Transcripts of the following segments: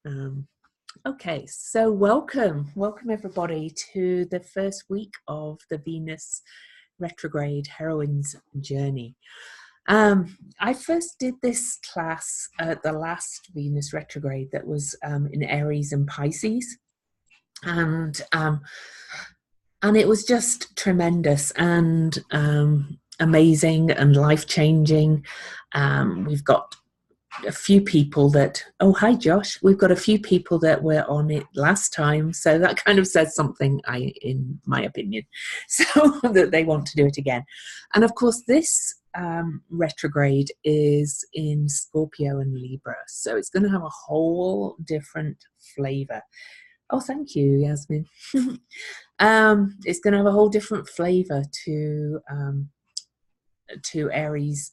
Um, okay, so welcome everybody to the first week of the Venus retrograde heroine's journey. I first did this class at the last Venus retrograde that was in Aries and Pisces, and it was just tremendous and amazing and life-changing. We've got a few people that, oh, hi Josh, we've got a few people that were on it last time, so that kind of says something, in my opinion, so that they want to do it again. And of course this retrograde is in Scorpio and Libra, so it's going to have a whole different flavor. Oh, thank you, Yasmin. It's going to have a whole different flavor to Aries,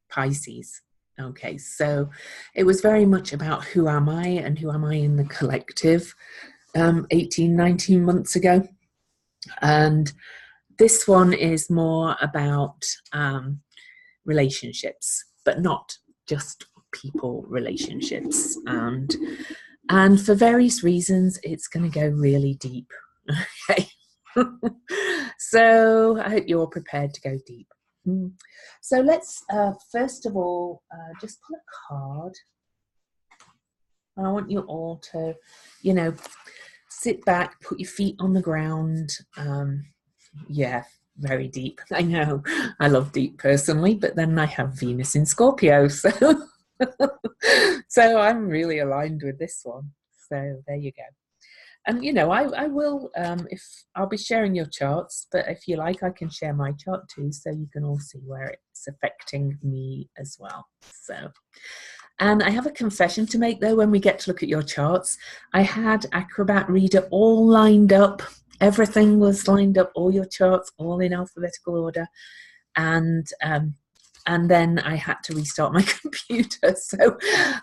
Pisces. Okay, so it was very much about who am I and who am I in the collective 18, 19 months ago. And this one is more about relationships, but not just people relationships. And for various reasons, it's going to go really deep. Okay. So I hope you're prepared to go deep. So let's first of all just pull a card. I want you all to, sit back, put your feet on the ground. Yeah, very deep. I know I love deep personally, but then I have Venus in Scorpio, so so I'm really aligned with this one. So there you go. And I will, if I'll be sharing your charts, but if you like, I can share my chart too, so you can all see where it's affecting me as well. So, and I have a confession to make though. When we get to look at your charts, I had Acrobat Reader all lined up. Everything was lined up, all your charts, all in alphabetical order, and then I had to restart my computer, so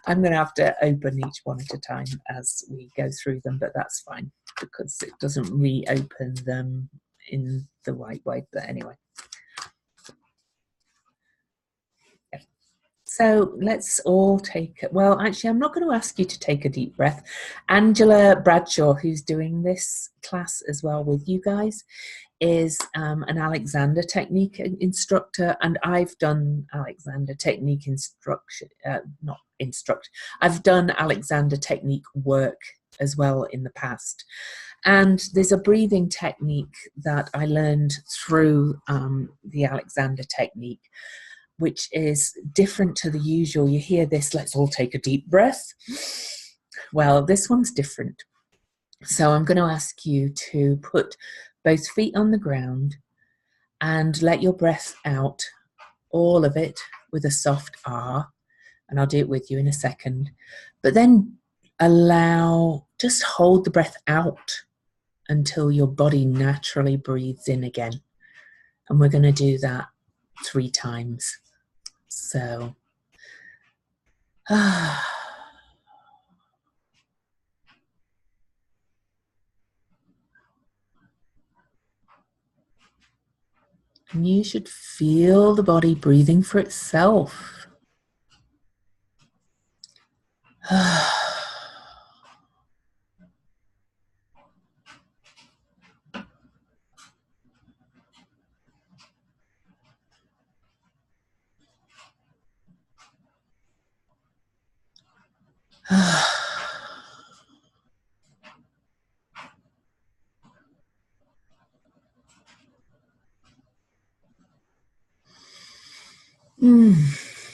I'm going to have to open each one at a time as we go through them, but that's fine because it doesn't reopen them in the right way. But anyway. So let's all take, well, actually, I'm not going to ask you to take a deep breath. Angela Bradshaw, who's doing this class as well with you guys, is an Alexander Technique instructor, and I've done Alexander Technique I've done Alexander Technique work as well in the past. And there's a breathing technique that I learned through the Alexander Technique, which is different to the usual. You hear this, let's all take a deep breath. Well, this one's different. So I'm going to ask you to put both feet on the ground and let your breath out, all of it, with a soft ah. And I'll do it with you in a second. But then just hold the breath out until your body naturally breathes in again. And we're going to do that 3 times. So, and you should feel the body breathing for itself.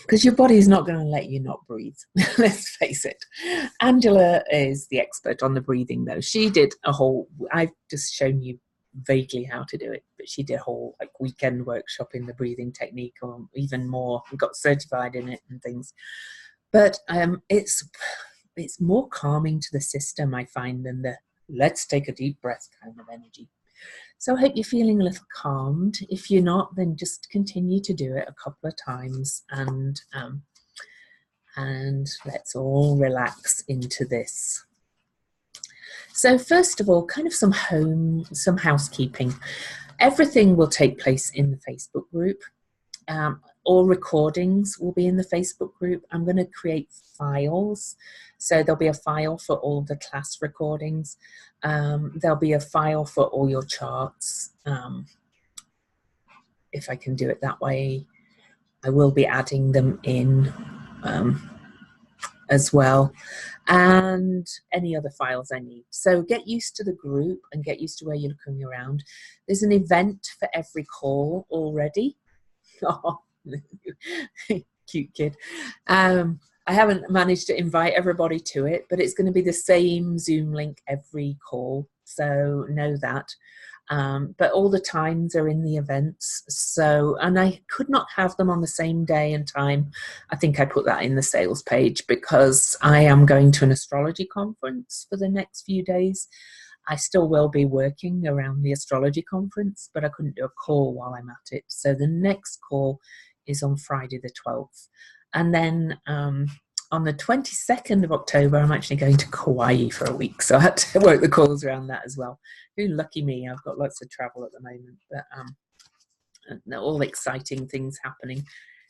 Because your body's not going to let you not breathe. Let's face it. Angela is the expert on the breathing, though. She did a whole, I've just shown you vaguely how to do it, but she did a whole weekend workshop in the breathing technique, or even more. We got certified in it and things. But it's more calming to the system, I find, than the let's take a deep breath kind of energy. So I hope you're feeling a little calmed. If you're not, then just continue to do it a couple of times, and let's all relax into this. So first of all, kind of some housekeeping. Everything will take place in the Facebook group. all recordings will be in the Facebook group. I'm going to create files. So there'll be a file for all the class recordings. There'll be a file for all your charts. If I can do it that way, I will be adding them in as well, and any other files I need. So get used to the group and get used to where you're looking around. There's an event for every call already. Oh, cute kid. I haven't managed to invite everybody to it, but it's going to be the same Zoom link every call, so know that. But all the times are in the events, so, and I could not have them on the same day and time. I think I put that in the sales page because I am going to an astrology conference for the next few days. I still will be working around the astrology conference, but I couldn't do a call while I'm at it. So the next call is on Friday the 12th. And then on the 22nd of October, I'm actually going to Kauai for a week. So I had to work the calls around that as well. Ooh, lucky me, I've got lots of travel at the moment. But all exciting things happening.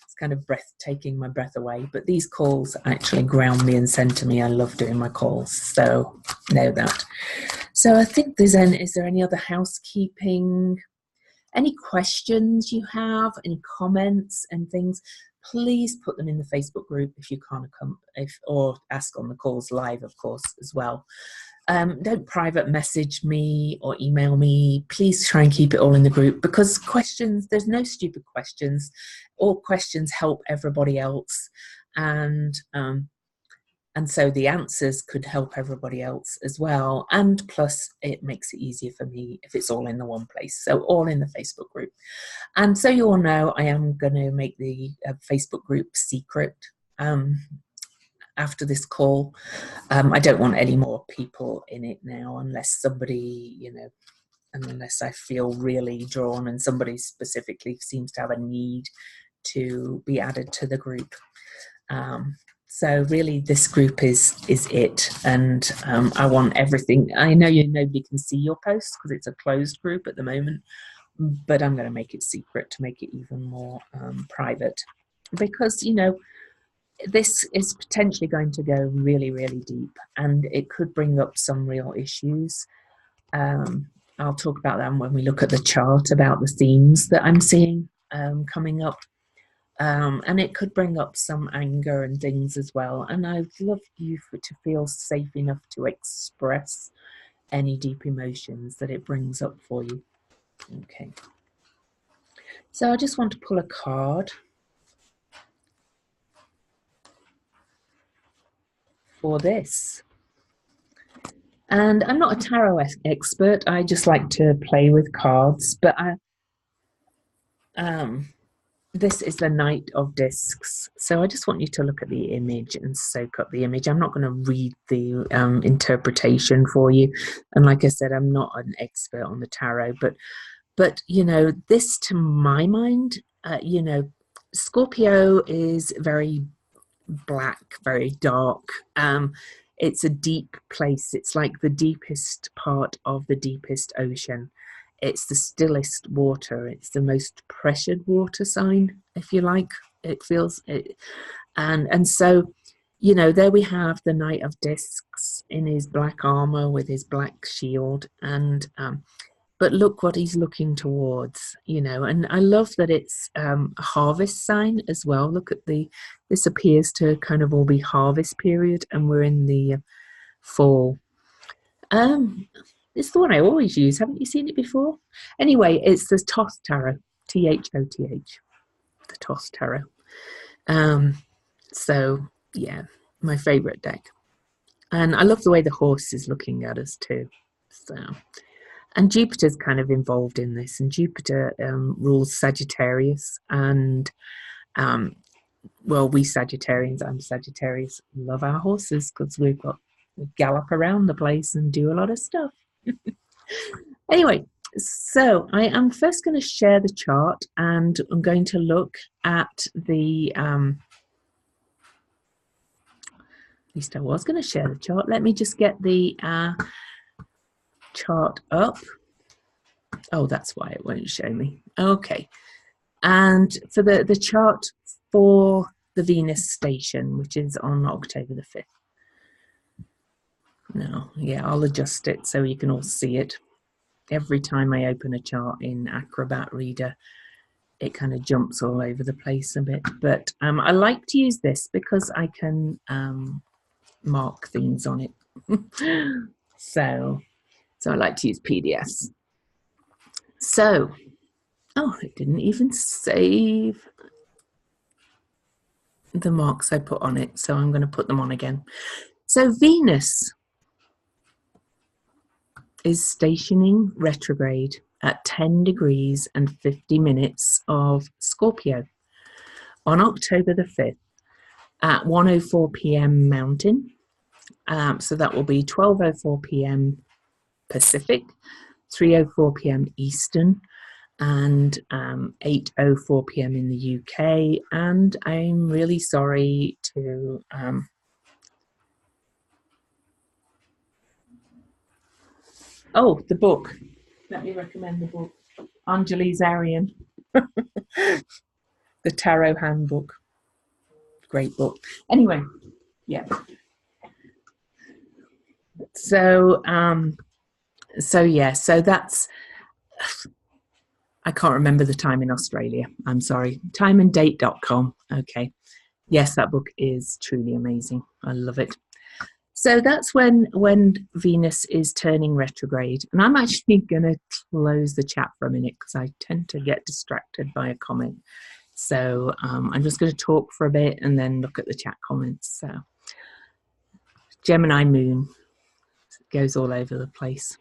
It's kind of taking my breath away. But these calls actually ground me and center me. I love doing my calls. So know that. So I think is there any other housekeeping? Any questions you have, any comments and things, please put them in the Facebook group if you can't come, or ask on the calls live, of course, as well. Don't private message me or email me. Please try and keep it all in the group, because questions, there's no stupid questions. All questions help everybody else. And so the answers could help everybody else as well. And plus, it makes it easier for me if it's all in the one place. So all in the Facebook group. And so you all know, I am going to make the Facebook group secret after this call. I don't want any more people in it now, unless somebody, unless I feel really drawn and somebody specifically seems to have a need to be added to the group. So really, this group is it, and I want everything. I know nobody can see your posts because it's a closed group at the moment, but I'm going to make it secret to make it even more private, because this is potentially going to go really, really deep, and it could bring up some real issues. I'll talk about them when we look at the chart about the themes that I'm seeing coming up. And it could bring up some anger and things as well. And I'd love you to feel safe enough to express any deep emotions that it brings up for you. Okay. So I just want to pull a card for this. And I'm not a tarot expert. I just like to play with cards, but this is the Knight of Discs. So I just want you to look at the image and soak up the image. I'm not going to read the interpretation for you. And like I said, I'm not an expert on the tarot, but this, to my mind, Scorpio is very black, very dark. It's a deep place. It's like the deepest part of the deepest ocean. It's the stillest water. It's the most pressured water sign, if you like. It feels it. And so, there we have the Knight of Discs in his black armor with his black shield. And but look what he's looking towards, and I love that it's a harvest sign as well. Look at this appears to kind of all be harvest period, and we're in the fall. It's the one I always use. Haven't you seen it before? Anyway, it's the Thoth Tarot, Thoth, the Thoth Tarot. So yeah, my favorite deck, and I love the way the horse is looking at us too. So, and Jupiter's kind of involved in this, and Jupiter rules Sagittarius, and we Sagittarians, I'm Sagittarius, love our horses because we gallop around the place and do a lot of stuff. Anyway, so I am first going to share the chart, and I'm going to look at the at least I was going to share the chart. Let me just get the chart up. Oh, that's why it won't show me. Okay, And for the chart for the Venus station, which is on October the 5th. Now, yeah, I'll adjust it so you can all see it. Every time I open a chart in Acrobat Reader, it kind of jumps all over the place a bit. But I like to use this because I can mark things on it. so I like to use PDFs. So, oh, it didn't even save the marks I put on it, so I'm going to put them on again. So Venus is stationing retrograde at 10 degrees and 50 minutes of Scorpio on October the 5th at 1:04 p.m. Mountain. So that will be 12:04 p.m. Pacific, 3:04 p.m. Eastern, and 8:04 p.m. in the UK. And I'm really sorry to oh, the book. Let me recommend the book. Anjali Zarian, the Tarot Handbook. Great book. Anyway, yeah. So so that's, I can't remember the time in Australia. I'm sorry. Timeanddate.com. Okay. Yes, that book is truly amazing. I love it. So that's when Venus is turning retrograde. And I'm actually going to close the chat for a minute because I tend to get distracted by a comment. So I'm just going to talk for a bit and then look at the chat comments. So Gemini moon goes all over the place.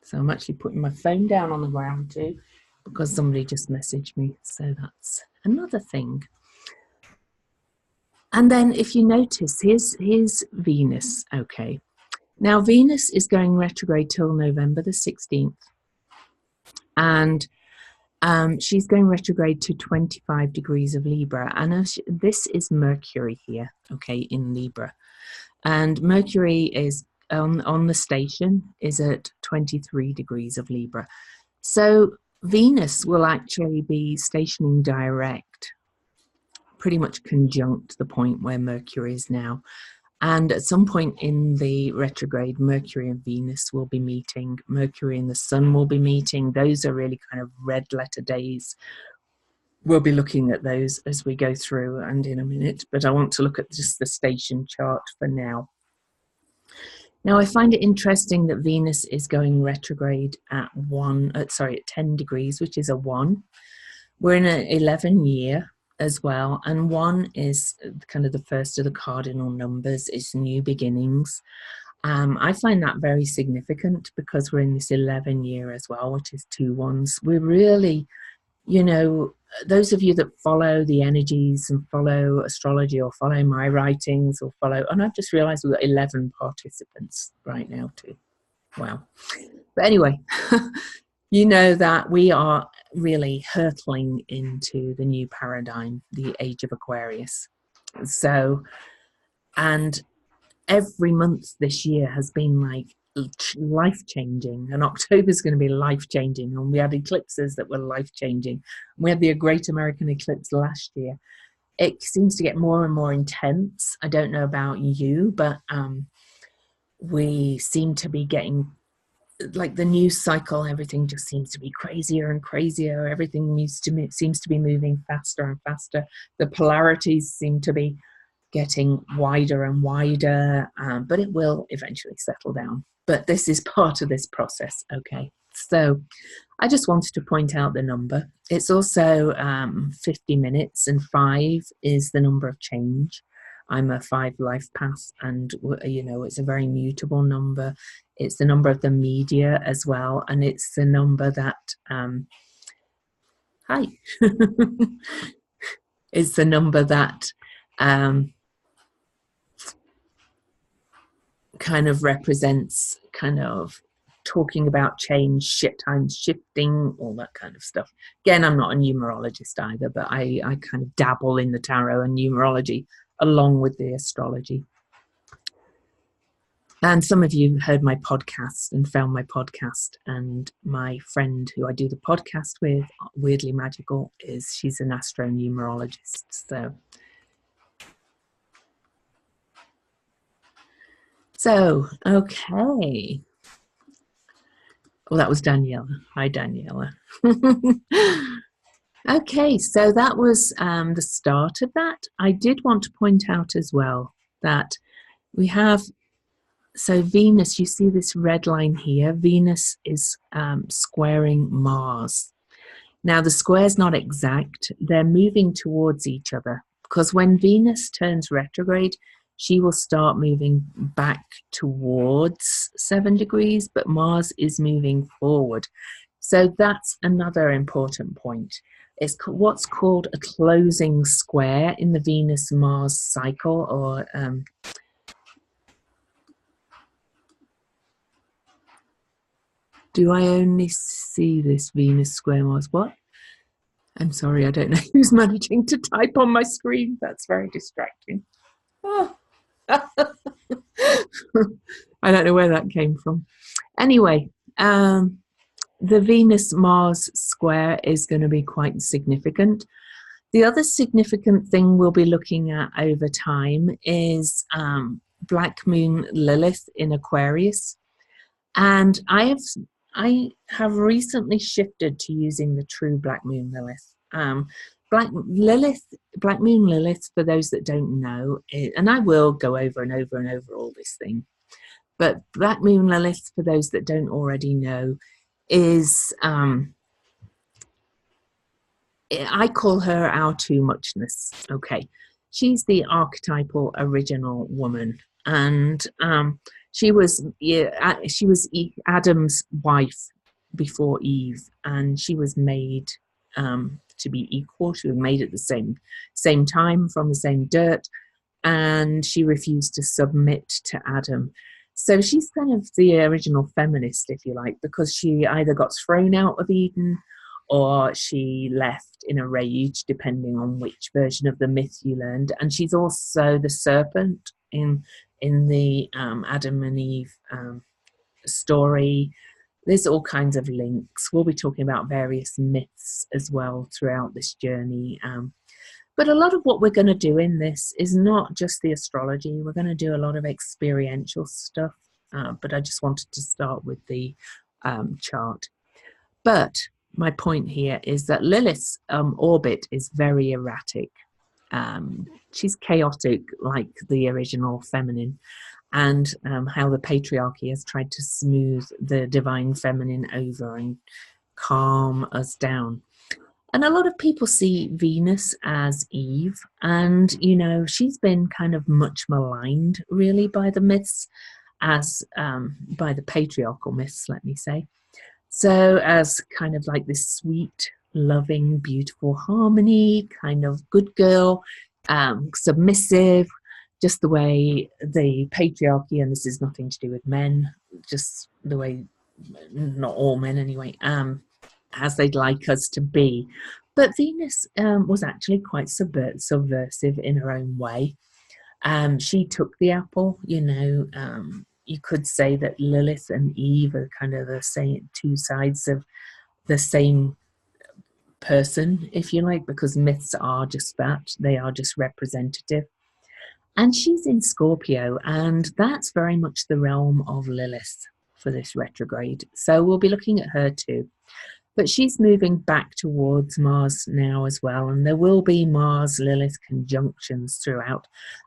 So I'm actually putting my phone down on the ground too because somebody just messaged me. So that's another thing. And then if you notice, here's Venus. Okay. Now Venus is going retrograde till November the 16th. And she's going retrograde to 25 degrees of Libra. And this is Mercury here, okay, in Libra. And Mercury is on the station is at 23 degrees of Libra. So Venus will actually be stationing direct, pretty much conjunct the point where Mercury is now. And at some point in the retrograde, Mercury and Venus will be meeting. Mercury and the Sun will be meeting. Those are really kind of red letter days. We'll be looking at those as we go through and in a minute, but I want to look at just the station chart for now. Now, I find it interesting that Venus is going retrograde at 10 degrees, which is a 1. We're in an 11 year as well, and 1 is kind of the first of the cardinal numbers. It's new beginnings. I find that very significant because we're in this 11 year as well, which is 2 1s. We're really, you know, those of you that follow the energies and follow astrology or follow my writings or follow, and I've just realized we've got 11 participants right now too. Wow. But anyway, you know that we are really hurtling into the new paradigm, the age of Aquarius. So, and every month this year has been like life-changing, and October's going to be life-changing, and we had eclipses that were life-changing. We had the Great American Eclipse last year. It seems to get more and more intense. I don't know about you, but we seem to be getting, like, the news cycle, everything just seems to be crazier and crazier. Everything seems to be moving faster and faster. The polarities seem to be getting wider and wider, but it will eventually settle down. But this is part of this process, okay? So I just wanted to point out the number. It's also 50 minutes, and 5 is the number of change. I'm a 5 life path, and you know, it's a very mutable number. It's the number of the media as well, and it's the number that hi it's the number that kind of represents kind of talking about change, times shifting, all that kind of stuff. Again, I'm not a numerologist either, but I kind of dabble in the tarot and numerology along with the astrology. And some of you heard my podcast and found my podcast, and my friend who I do the podcast with, Weirdly Magical, she's an astronumerologist. So okay. Well, that was Daniela. Hi, Daniela. Okay, so that was the start of that. I did want to point out as well that we have, so Venus, you see this red line here, Venus is squaring Mars. Now the square's not exact, they're moving towards each other, because when Venus turns retrograde, she will start moving back towards 7 degrees, but Mars is moving forward. So that's another important point. It's what's called a closing square in the Venus-Mars cycle, or do I only see this Venus square Mars? What? I'm sorry, I don't know who's managing to type on my screen. That's very distracting. Oh. I don't know where that came from. Anyway, the Venus-Mars square is going to be quite significant. The other significant thing we'll be looking at over time is Black Moon Lilith in Aquarius. And I have recently shifted to using the true Black Moon Lilith. Black Moon Lilith, for those that don't know, and I will go over and over and over all this thing, but Black Moon Lilith, for those that don't already know, is, I call her our too muchness. Okay, she's the archetypal original woman, and she was Adam's wife before Eve, and she was made to be equal. She was made at the same time from the same dirt, and she refused to submit to Adam. So she's kind of the original feminist, if you like, because she either got thrown out of Eden or she left in a rage, depending on which version of the myth you learned. And she's also the serpent in the Adam and Eve story. There's all kinds of links. We'll be talking about various myths as well throughout this journey. But a lot of what we're going to do in this is not just the astrology. We're going to do a lot of experiential stuff. But I just wanted to start with the chart. But my point here is that Lilith's orbit is very erratic. She's chaotic, like the original feminine, and how the patriarchy has tried to smooth the divine feminine over and calm us down. And a lot of people see Venus as Eve, and she's been kind of much maligned really by the myths, as by the patriarchal myths, let me say. So as kind of like this sweet, loving, beautiful harmony, kind of good girl, submissive, just the way the patriarchy, and this is nothing to do with men, just the way, not all men anyway, as they'd like us to be. But Venus was actually quite subversive in her own way. She took the apple, you could say that Lilith and Eve are kind of the same, two sides of the same person, if you like, because myths are just that. They are just representative. And she's in Scorpio, and that's very much the realm of Lilith for this retrograde. So we'll be looking at her too. But she's moving back towards Mars now as well, and there will be Mars-Lilith conjunctions throughout.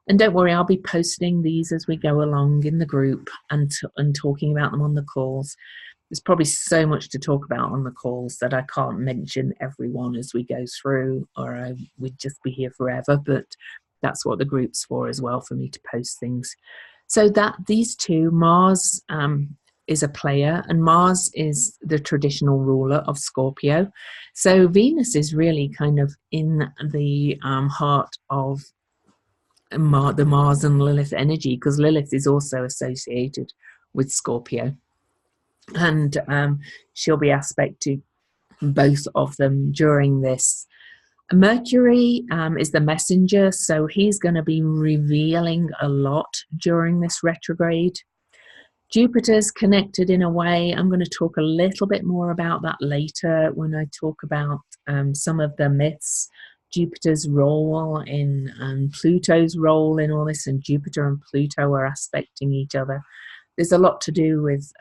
And don't worry, I'll be posting these as we go along in the group and talking about them on the calls. There's probably so much to talk about on the calls that I can't mention everyone as we go through, or we'd just be here forever, but that's what the group's for as well, for me to post things. So that these two, Mars is a player, and Mars is the traditional ruler of Scorpio. So Venus is really kind of in the heart of the Mars and Lilith energy, because Lilith is also associated with Scorpio, and she'll be aspect to both of them during this. Mercury is the messenger, so he's going to be revealing a lot during this retrograde. Jupiter's connected in a way. I'm going to talk a little bit more about that later when I talk about some of the myths, Jupiter's role in and Pluto's role in all this, and Jupiter and Pluto are aspecting each other. There's a lot to do with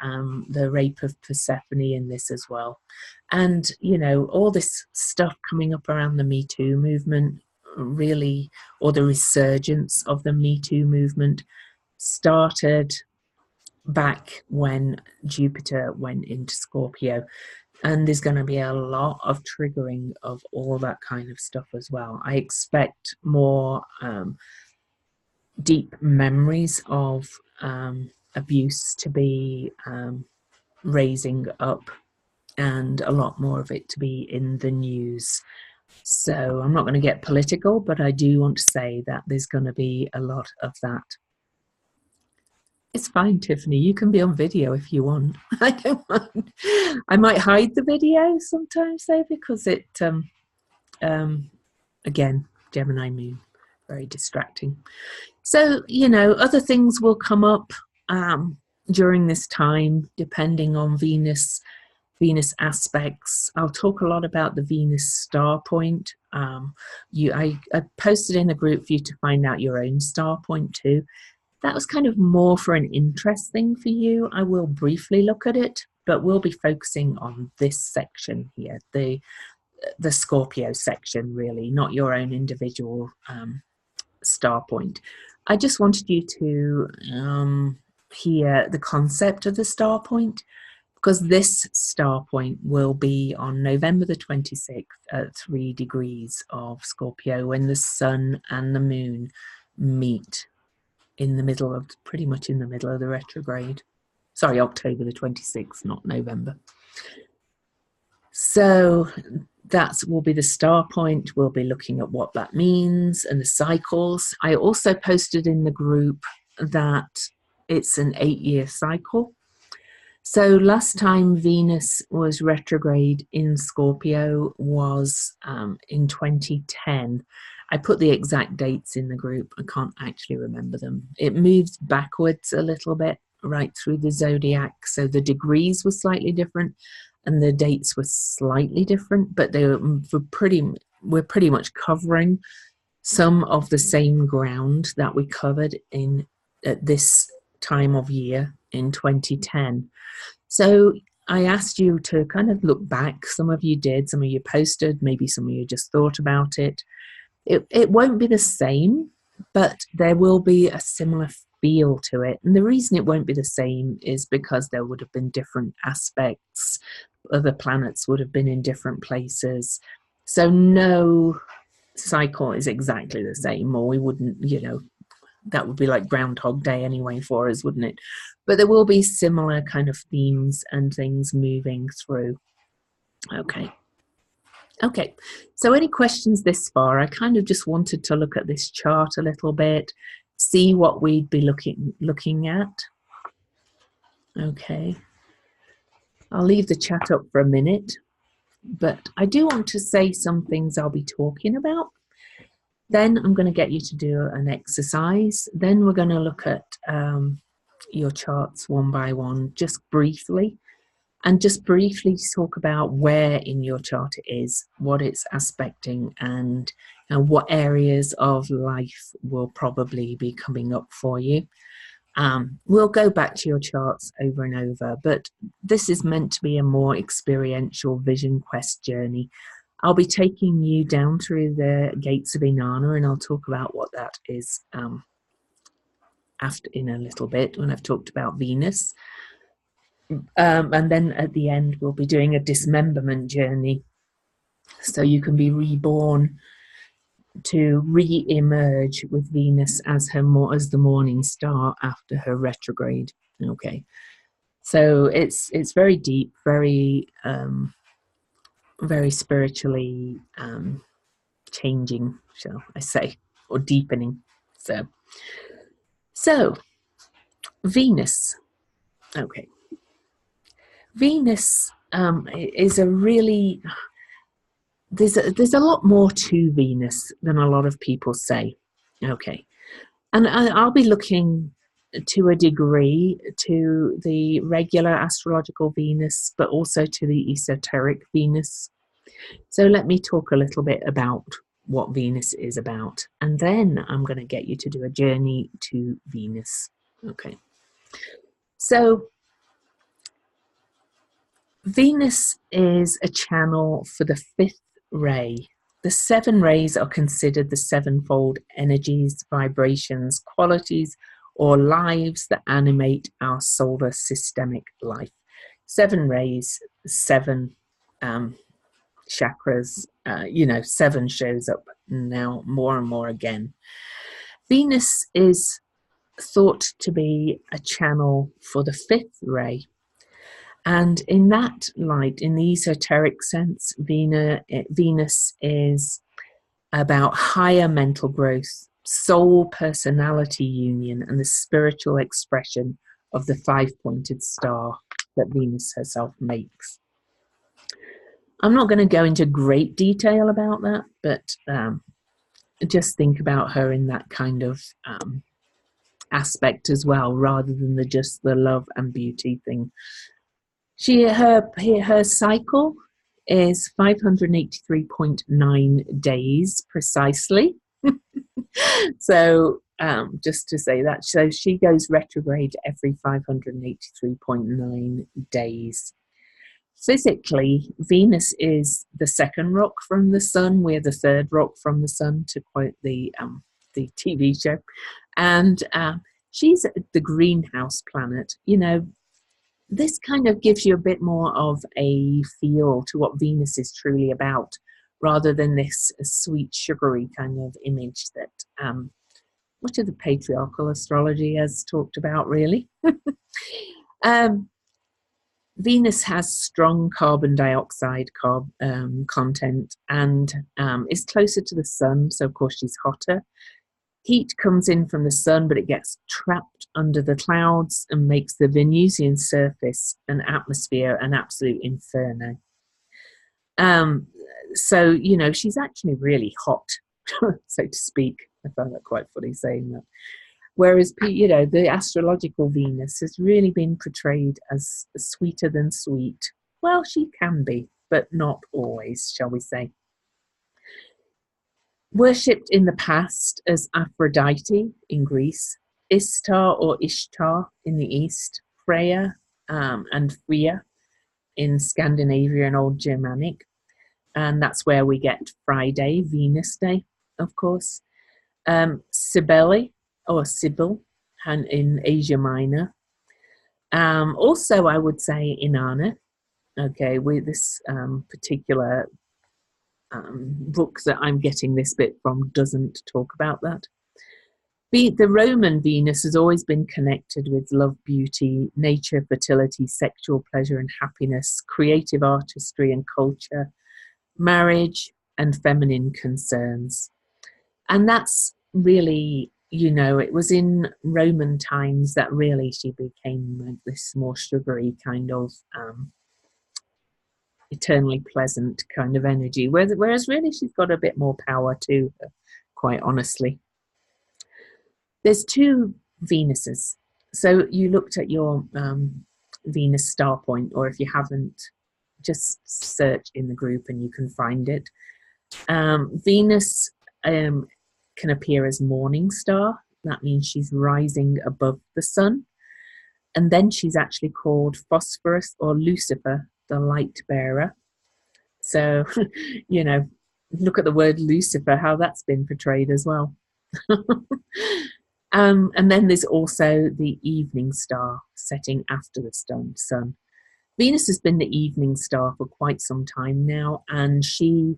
the rape of Persephone in this as well. And, you know, all this stuff coming up around the Me Too movement, really, or the resurgence of the Me Too movement, started back when Jupiter went into Scorpio. And there's going to be a lot of triggering of all that kind of stuff as well. I expect more deep memories of abuse to be raising up, and a lot more of it to be in the news. So I'm not going to get political, but I do want to say that there's going to be a lot of that. It's fine, Tiffany. You can be on video if you want. I don't mind. I might hide the video sometimes, though, because it, again, Gemini moon, very distracting. So, you know, other things will come up during this time, depending on Venus aspects. I'll talk a lot about the Venus star point. I posted in a group for you to find out your own star point too. That was kind of more for an interest thing for you. I will briefly look at it, but we'll be focusing on this section here, the Scorpio section, really, not your own individual star point. I just wanted you to hear the concept of the star point, because this star point will be on November the 26th at 3 degrees of Scorpio, when the sun and the moon meet in the middle of, pretty much in the middle of the retrograde. Sorry, October the 26th, not November. So that will be the star point. We'll be looking at what that means and the cycles. I also posted in the group that it's an 8-year cycle. So last time Venus was retrograde in Scorpio was in 2010. I put the exact dates in the group. I can't actually remember them. It moves backwards a little bit right through the zodiac. So the degrees were slightly different and the dates were slightly different, but they were pretty much covering some of the same ground that we covered in at this time of year in 2010. So I asked you to kind of look back. Some of you did, some of you posted, maybe some of you just thought about it. It won't be the same, but there will be a similar feel to it. And the reason it won't be the same is because there would have been different aspects. Other planets would have been in different places. So no cycle is exactly the same, or we wouldn't, you know, that would be like Groundhog Day anyway for us, wouldn't it? But there will be similar kind of themes and things moving through. Okay, so any questions this far? I kind of just wanted to look at this chart a little bit, see what we'd be looking at. Okay, I'll leave the chat up for a minute, but I do want to say some things I'll be talking about. Then I'm going to get you to do an exercise. Then we're going to look at your charts one by one, just briefly. And just briefly talk about where in your chart it is, what it's aspecting, and what areas of life will probably be coming up for you. We'll go back to your charts over and over, but this is meant to be a more experiential vision quest journey. I'll be taking you down through the gates of Inanna, and I'll talk about what that is after in a little bit when I've talked about Venus. And then at the end, we'll be doing a dismemberment journey. So you can be reborn to re-emerge with Venus as the morning star after her retrograde. Okay. So it's very deep, very spiritually changing, shall I say, or deepening. So Venus. Okay. Venus is a really, there's a lot more to Venus than a lot of people say. Okay. And I'll be looking to a degree to the regular astrological Venus, but also to the esoteric Venus. So let me talk a little bit about what Venus is about, and then I'm going to get you to do a journey to Venus. Okay. So Venus is a channel for the fifth ray. The seven rays are considered the sevenfold energies, vibrations, qualities, or lives that animate our solar systemic life. Seven rays, seven chakras, seven shows up now more and more again. Venus is thought to be a channel for the fifth ray. And in that light, in the esoteric sense, Venus is about higher mental growth, soul personality union, and the spiritual expression of the five-pointed star that Venus herself makes. I'm not going to go into great detail about that, but just think about her in that kind of aspect as well, rather than just the love and beauty thing. Her cycle is 583.9 days precisely. So just to say that, so she goes retrograde every 583.9 days. Physically, Venus is the second rock from the sun. We're the third rock from the sun, to quote the TV show. And she's the greenhouse planet. You know, this kind of gives you a bit more of a feel to what Venus is truly about, rather than this sweet, sugary kind of image that much of the patriarchal astrology has talked about, really. Venus has strong carbon dioxide content and is closer to the sun, so of course she's hotter. Heat comes in from the sun, but it gets trapped under the clouds and makes the Venusian surface and atmosphere an absolute inferno. So, you know, she's actually really hot, so to speak. I found that quite funny saying that. Whereas, you know, the astrological Venus has really been portrayed as sweeter than sweet. Well, she can be, but not always, shall we say. Worshipped in the past as Aphrodite in Greece, Istar or Ishtar in the East, Freya and Freya in Scandinavia and Old Germanic. And that's where we get Friday, Venus Day, of course. Cybele or Sibyl and in Asia Minor. Also, I would say Inanna. Okay, with this particular book that I'm getting this bit from doesn't talk about that. The Roman Venus has always been connected with love, beauty, nature, fertility, sexual pleasure and happiness, creative artistry and culture, marriage and feminine concerns. And that's really, you know, it was in Roman times that really she became this more sugary kind of eternally pleasant kind of energy, whereas really she's got a bit more power to her, quite honestly. There's two Venuses. So you looked at your Venus star point, or if you haven't, just search in the group and you can find it. Venus can appear as morning star. That means she's rising above the sun. And then she's actually called Phosphorus or Lucifer, the light bearer. So, you know, look at the word Lucifer, how that's been portrayed as well. And then there's also the evening star setting after the sun. Venus has been the evening star for quite some time now, and she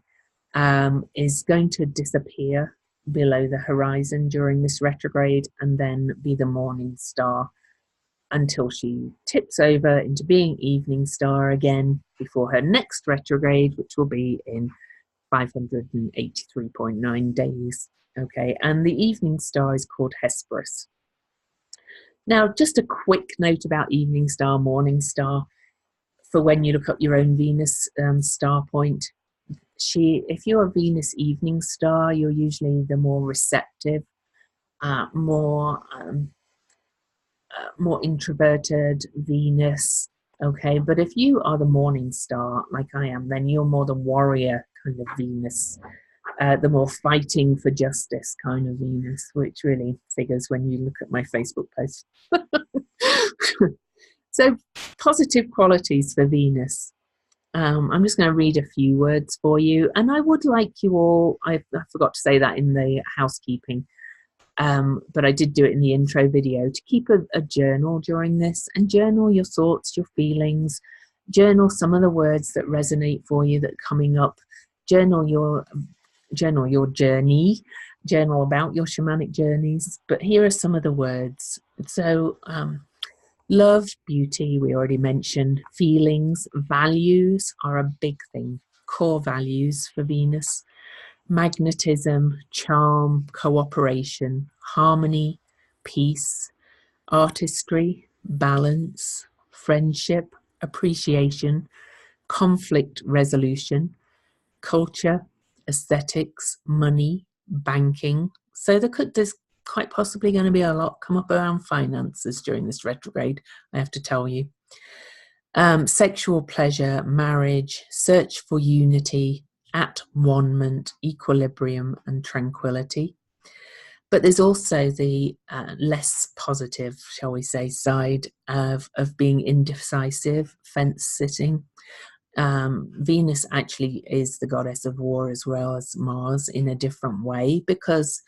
is going to disappear below the horizon during this retrograde and then be the morning star until she tips over into being evening star again before her next retrograde, which will be in 583.9 days. Okay, and the evening star is called Hesperus. Now, just a quick note about evening star, morning star, for when you look up your own Venus star point. If you're a Venus evening star, you're usually the more receptive, more more introverted Venus. Okay, but if you are the morning star like I am, then you're more the warrior kind of Venus, the more fighting for justice kind of Venus, which really figures when you look at my Facebook post. So, positive qualities for Venus. I'm just going to read a few words for you, and I would like you all, I forgot to say that in the housekeeping, but I did do it in the intro video, to keep a journal during this, and journal your thoughts, your feelings, journal some of the words that resonate for you that are coming up, journal your journey, journal about your shamanic journeys. But here are some of the words. So love, beauty, we already mentioned. Feelings, values are a big thing, core values for Venus. Magnetism, charm, cooperation, harmony, peace, artistry, balance, friendship, appreciation, conflict resolution, culture, aesthetics, money, banking. So there's quite possibly going to be a lot come up around finances during this retrograde, I have to tell you. Sexual pleasure, marriage, search for unity, at-one-ment, equilibrium and tranquility. But there's also the less positive, shall we say, side of being indecisive, fence-sitting. Venus actually is the goddess of war as well as Mars in a different way, because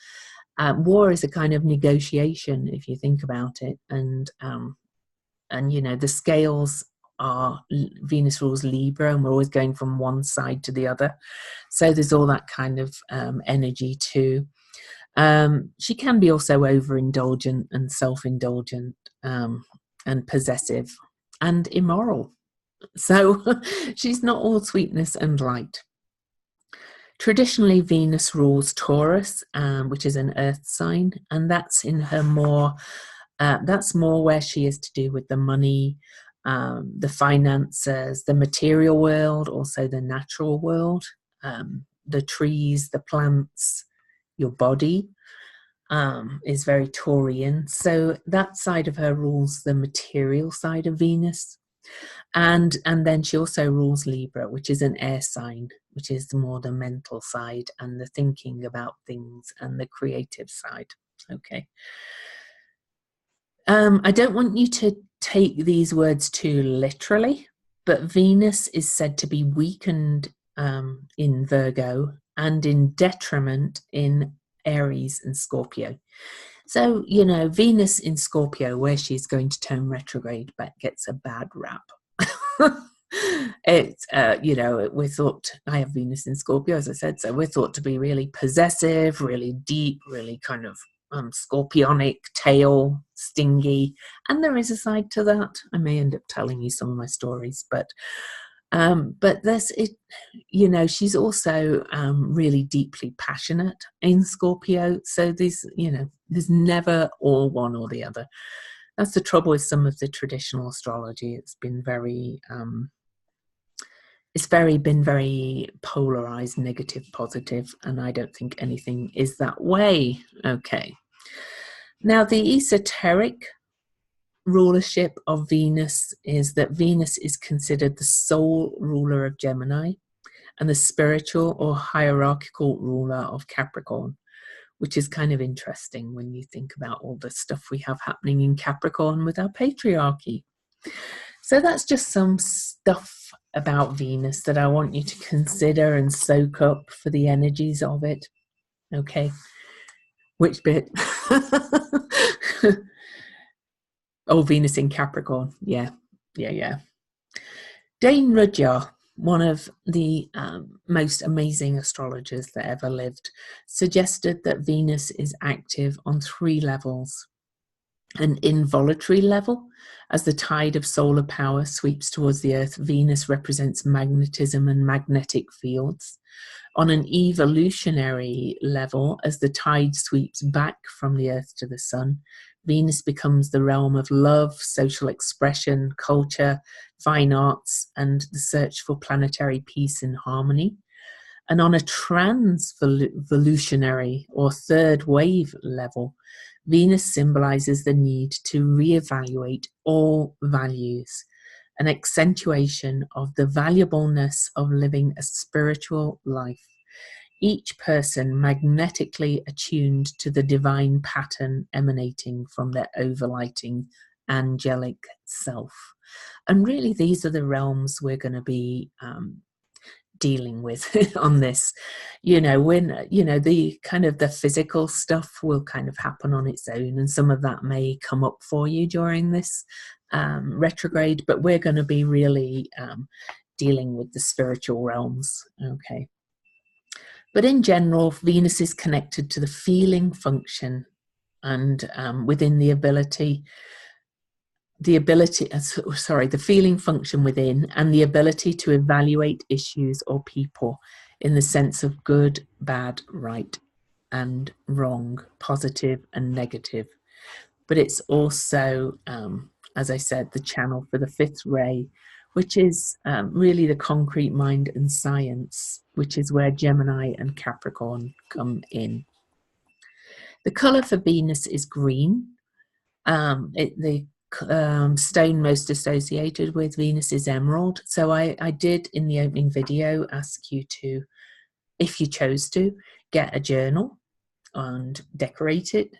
war is a kind of negotiation, if you think about it. And you know, the scales are, Venus rules Libra, and we're always going from one side to the other. So there's all that kind of energy too. She can be also overindulgent and self-indulgent, and possessive and immoral. So she's not all sweetness and light. Traditionally, Venus rules Taurus, which is an earth sign, and that's in her more, that's more where she is to do with the money, the finances, the material world, also the natural world, the trees, the plants, your body, is very Taurian. So that side of her rules the material side of Venus. And then she also rules Libra, which is an air sign, which is more the mental side and the thinking about things and the creative side. Okay. I don't want you to take these words too literally, but Venus is said to be weakened in Virgo and in detriment in Aries and Scorpio. So, you know, Venus in Scorpio, where she's going to turn retrograde, but gets a bad rap. It's, you know, we're thought, I have Venus in Scorpio, as I said, so we're thought to be really possessive, really deep, really kind of scorpionic, tail, stingy. And there is a side to that. I may end up telling you some of my stories, but there's it, you know, she's also really deeply passionate in Scorpio. So there's, you know, there's never all one or the other. That's the trouble with some of the traditional astrology. It's been very been very polarized, negative, positive, and I don't think anything is that way. Okay. Now, the esoteric rulership of Venus is that Venus is considered the sole ruler of Gemini and the spiritual or hierarchical ruler of Capricorn, which is kind of interesting when you think about all the stuff we have happening in Capricorn with our patriarchy. So that's just some stuff about Venus that I want you to consider and soak up for the energies of it. Okay. Which bit? Oh, Venus in Capricorn. Yeah. Dane Rudhyar, one of the most amazing astrologers that ever lived, suggested that Venus is active on 3 levels. An involuntary level, as the tide of solar power sweeps towards the Earth, Venus represents magnetism and magnetic fields. On an evolutionary level, as the tide sweeps back from the Earth to the Sun, Venus becomes the realm of love, social expression, culture, fine arts, and the search for planetary peace and harmony. And on a transvolutionary or third wave level, Venus symbolizes the need to reevaluate all values, an accentuation of the valuableness of living a spiritual life, each person magnetically attuned to the divine pattern emanating from their overlighting angelic self. And really, these are the realms we're going to be dealing with on this. When the kind of the physical stuff will kind of happen on its own, and some of that may come up for you during this retrograde, but we're going to be really dealing with the spiritual realms. Okay. But in general, Venus is connected to the feeling function and within the feeling function within, and the ability to evaluate issues or people in the sense of good, bad, right, and wrong, positive and negative. But it's also, as I said, the channel for the fifth ray, which is really the concrete mind and science, which is where Gemini and Capricorn come in. The colour for Venus is green. The stone most associated with Venus is emerald. So I did in the opening video ask you to, if you chose to, get a journal and decorate it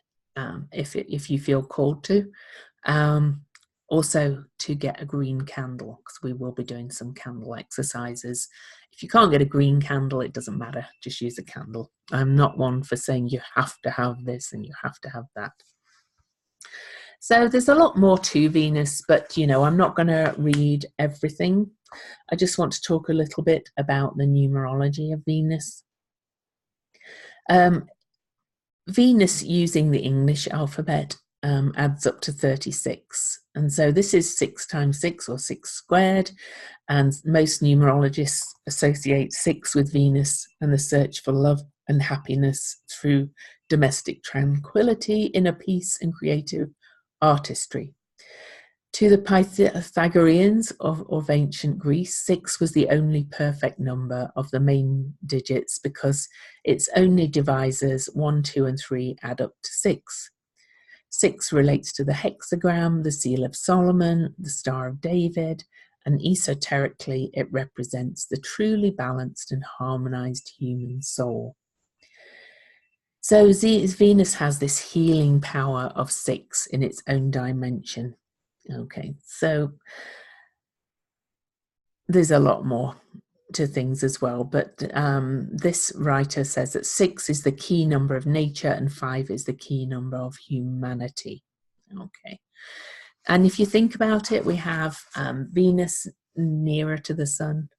if you feel called to. Also to get a green candle, because we will be doing some candle exercises. If you can't get a green candle, it doesn't matter, just use a candle. I'm not one for saying you have to have this and you have to have that. So there's a lot more to Venus, but I'm not going to read everything. I just want to talk a little bit about the numerology of Venus. Venus, using the English alphabet, adds up to 36. And so this is 6 times 6, or 6 squared. And most numerologists associate 6 with Venus and the search for love and happiness through domestic tranquility, inner peace, and creative artistry. To the Pythagoreans of ancient Greece, 6 was the only perfect number of the main digits because its only divisors, 1, 2, and 3, add up to 6. 6 relates to the hexagram, the seal of Solomon, the Star of David, and esoterically it represents the truly balanced and harmonized human soul. So Venus has this healing power of 6 in its own dimension. Okay, so there's a lot more to things as well, but this writer says that 6 is the key number of nature and 5 is the key number of humanity. Okay, and if you think about it, we have Venus nearer to the sun,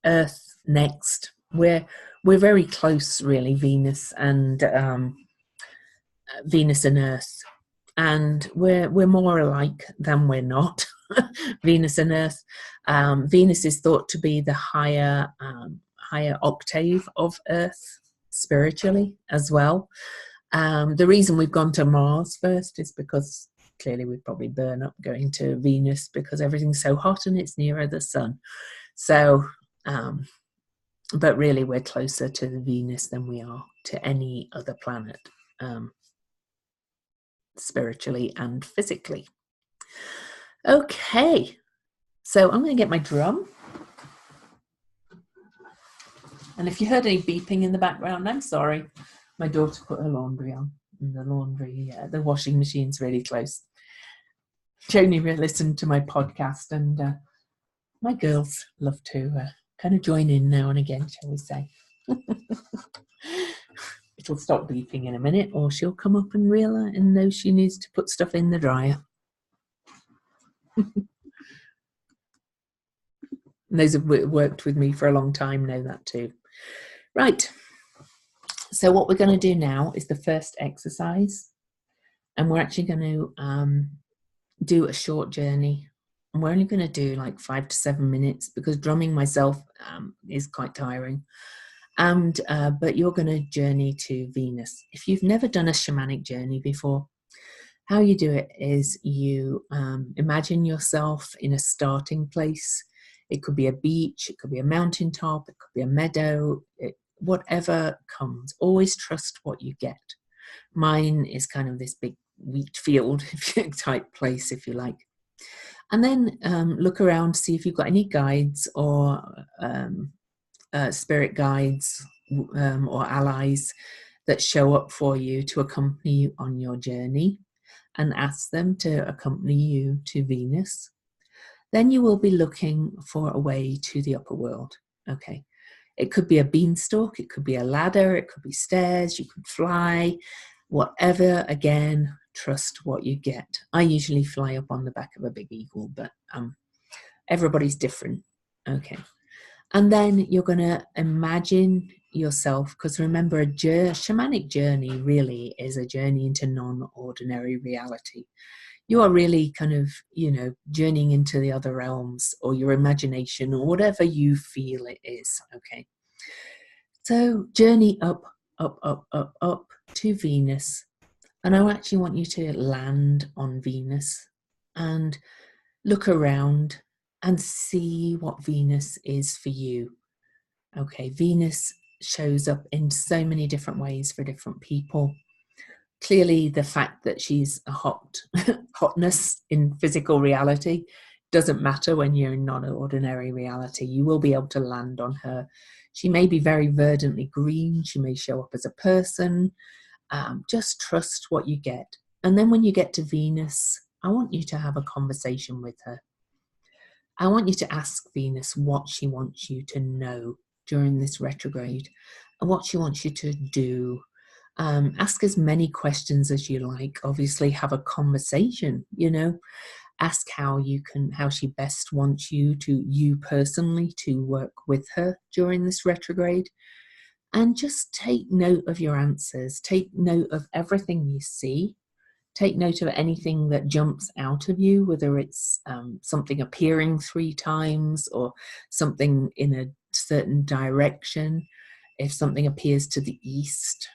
Earth next. We're very close, really, Venus and Earth. And we're more alike than we're not. Venus and Earth. Venus is thought to be the higher octave of Earth spiritually as well. The reason we've gone to Mars first is because clearly we'd probably burn up going to Venus because everything's so hot and it's nearer the sun. So, but really we're closer to the Venus than we are to any other planet. Spiritually and physically. Okay, so I'm going to get my drum, and if you heard any beeping in the background, I'm sorry. My daughter put her laundry on, and the washing machine's really close. Joni listened to my podcast, and my girls love to kind of join in now and again, shall we say. It'll stop beeping in a minute, or she'll come up and realize and know she needs to put stuff in the dryer. And those who've worked with me for a long time know that too. Right. So what we're going to do now is the first exercise, and we're actually going to do a short journey. And we're only going to do like 5 to 7 minutes because drumming myself is quite tiring. And but you're going to journey to Venus. If you've never done a shamanic journey before, how you do it is you imagine yourself in a starting place. It could be a beach, it could be a mountaintop, it could be a meadow, whatever comes. Always trust what you get. Mine is kind of this big wheat field type place, if you like. And then look around, see if you've got any guides or spirit guides or allies that show up for you to accompany you on your journey, and ask them to accompany you to Venus. Then you will be looking for a way to the upper world. Okay. It could be a beanstalk, it could be a ladder, it could be stairs, you could fly, whatever. Again, trust what you get. I usually fly up on the back of a big eagle, but everybody's different. Okay. And then you're going to imagine yourself, because remember, a shamanic journey really is a journey into non-ordinary reality. You are really kind of, journeying into the other realms, or your imagination, or whatever you feel it is. Okay. So journey up, up, up, up, up to Venus. And I actually want you to land on Venus and look around and see what Venus is for you. Okay, Venus shows up in so many different ways for different people. Clearly, the fact that she's a hotness in physical reality doesn't matter when you're in non-ordinary reality. You will be able to land on her. She may be very verdantly green. She may show up as a person. Just trust what you get. And then when you get to Venus, I want you to have a conversation with her. I want you to ask Venus what she wants you to know during this retrograde and what she wants you to do. Ask as many questions as you like. Obviously, have a conversation, ask how she best wants you personally to work with her during this retrograde. And just take note of your answers. Take note of everything you see. Take note of anything that jumps out of you, whether it's something appearing 3 times or something in a certain direction. If something appears to the east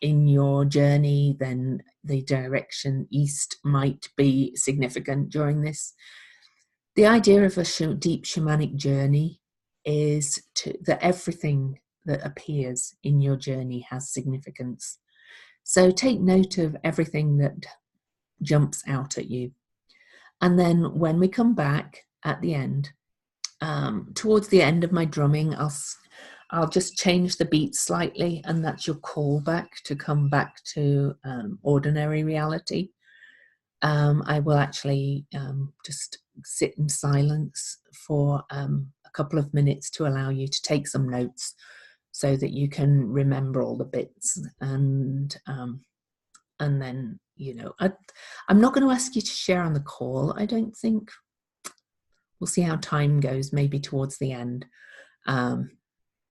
in your journey, then the direction east might be significant during this. The idea of a deep shamanic journey is that everything that appears in your journey has significance. So take note of everything that jumps out at you. And then when we come back at the end, towards the end of my drumming, I'll just change the beat slightly, and that's your callback to come back to ordinary reality. I will actually just sit in silence for a couple of minutes to allow you to take some notes, so that you can remember all the bits. And then, I'm not going to ask you to share on the call, I don't think. We'll see how time goes, maybe towards the end.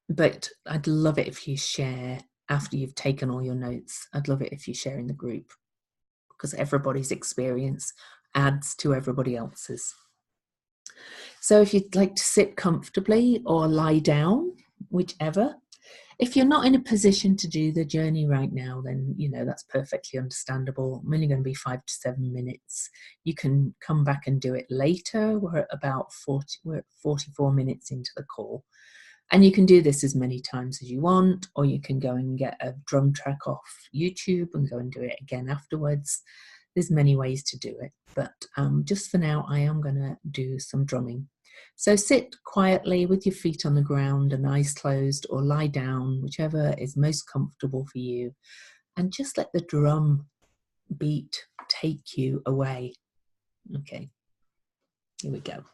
But I'd love it if you share after you've taken all your notes. I'd love it if you share in the group, because everybody's experience adds to everybody else's. So if you'd like to sit comfortably or lie down, whichever. If you're not in a position to do the journey right now, then, that's perfectly understandable. I'm only going to be 5 to 7 minutes. You can come back and do it later. We're at 44 minutes into the call. And you can do this as many times as you want, or you can go and get a drum track off YouTube and go and do it again afterwards. There's many ways to do it. But just for now, I am going to do some drumming. So sit quietly with your feet on the ground and eyes closed, or lie down, whichever is most comfortable for you. And just let the drum beat take you away. Okay, here we go.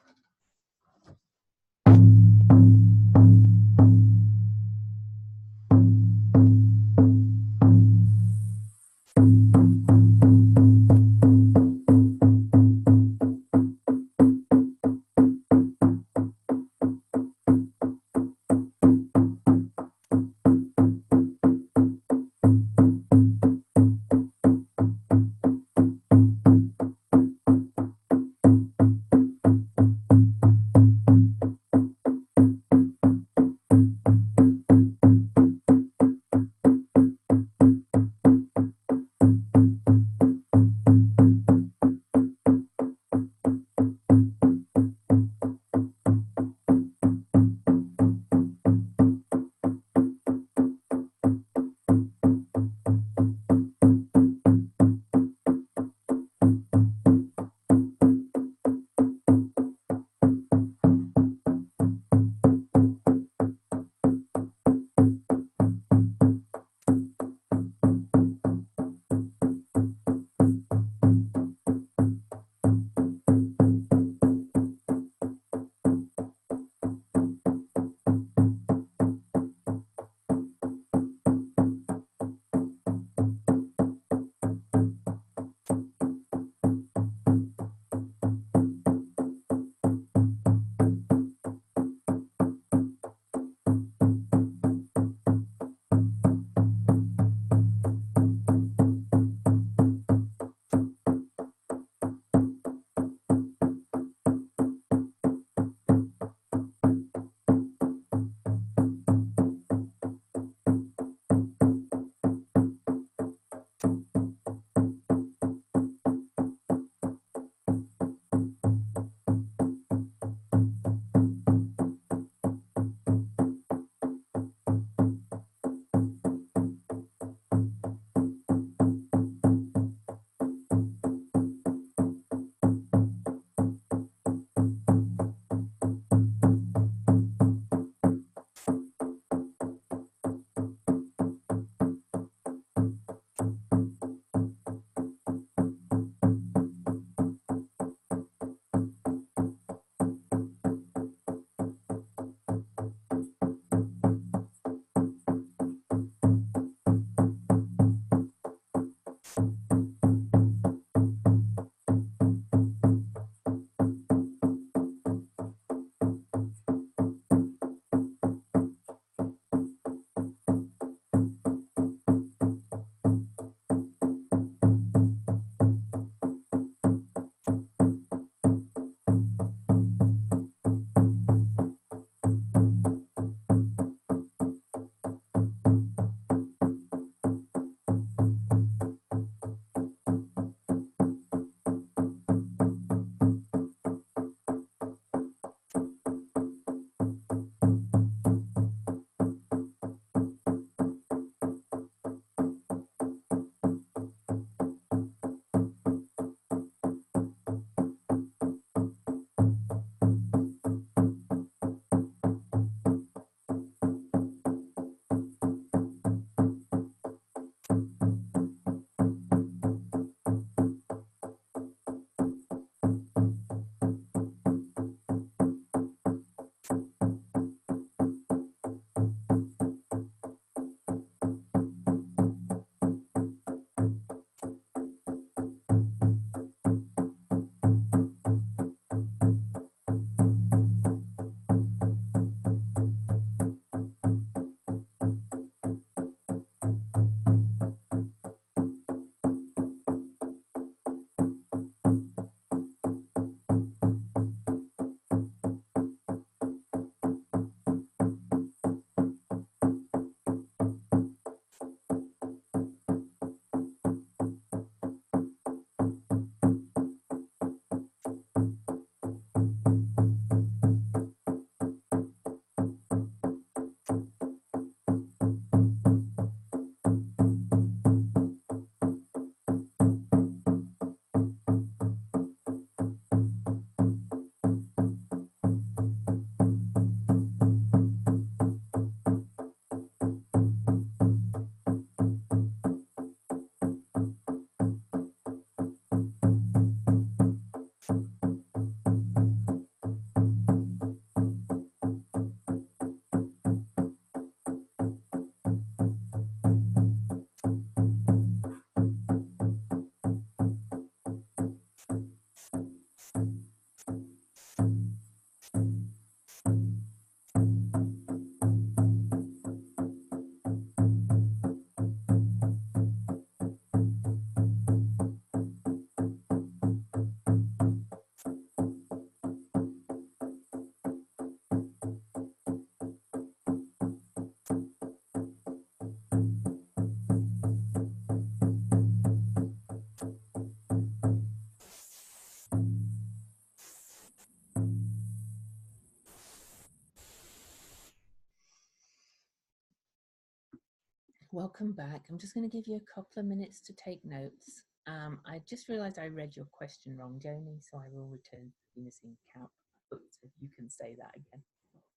welcome back. I'm just going to give you a couple of minutes to take notes. I just realized I read your question wrong, Joni, so I will return to Venus in Cap. But you can say that again,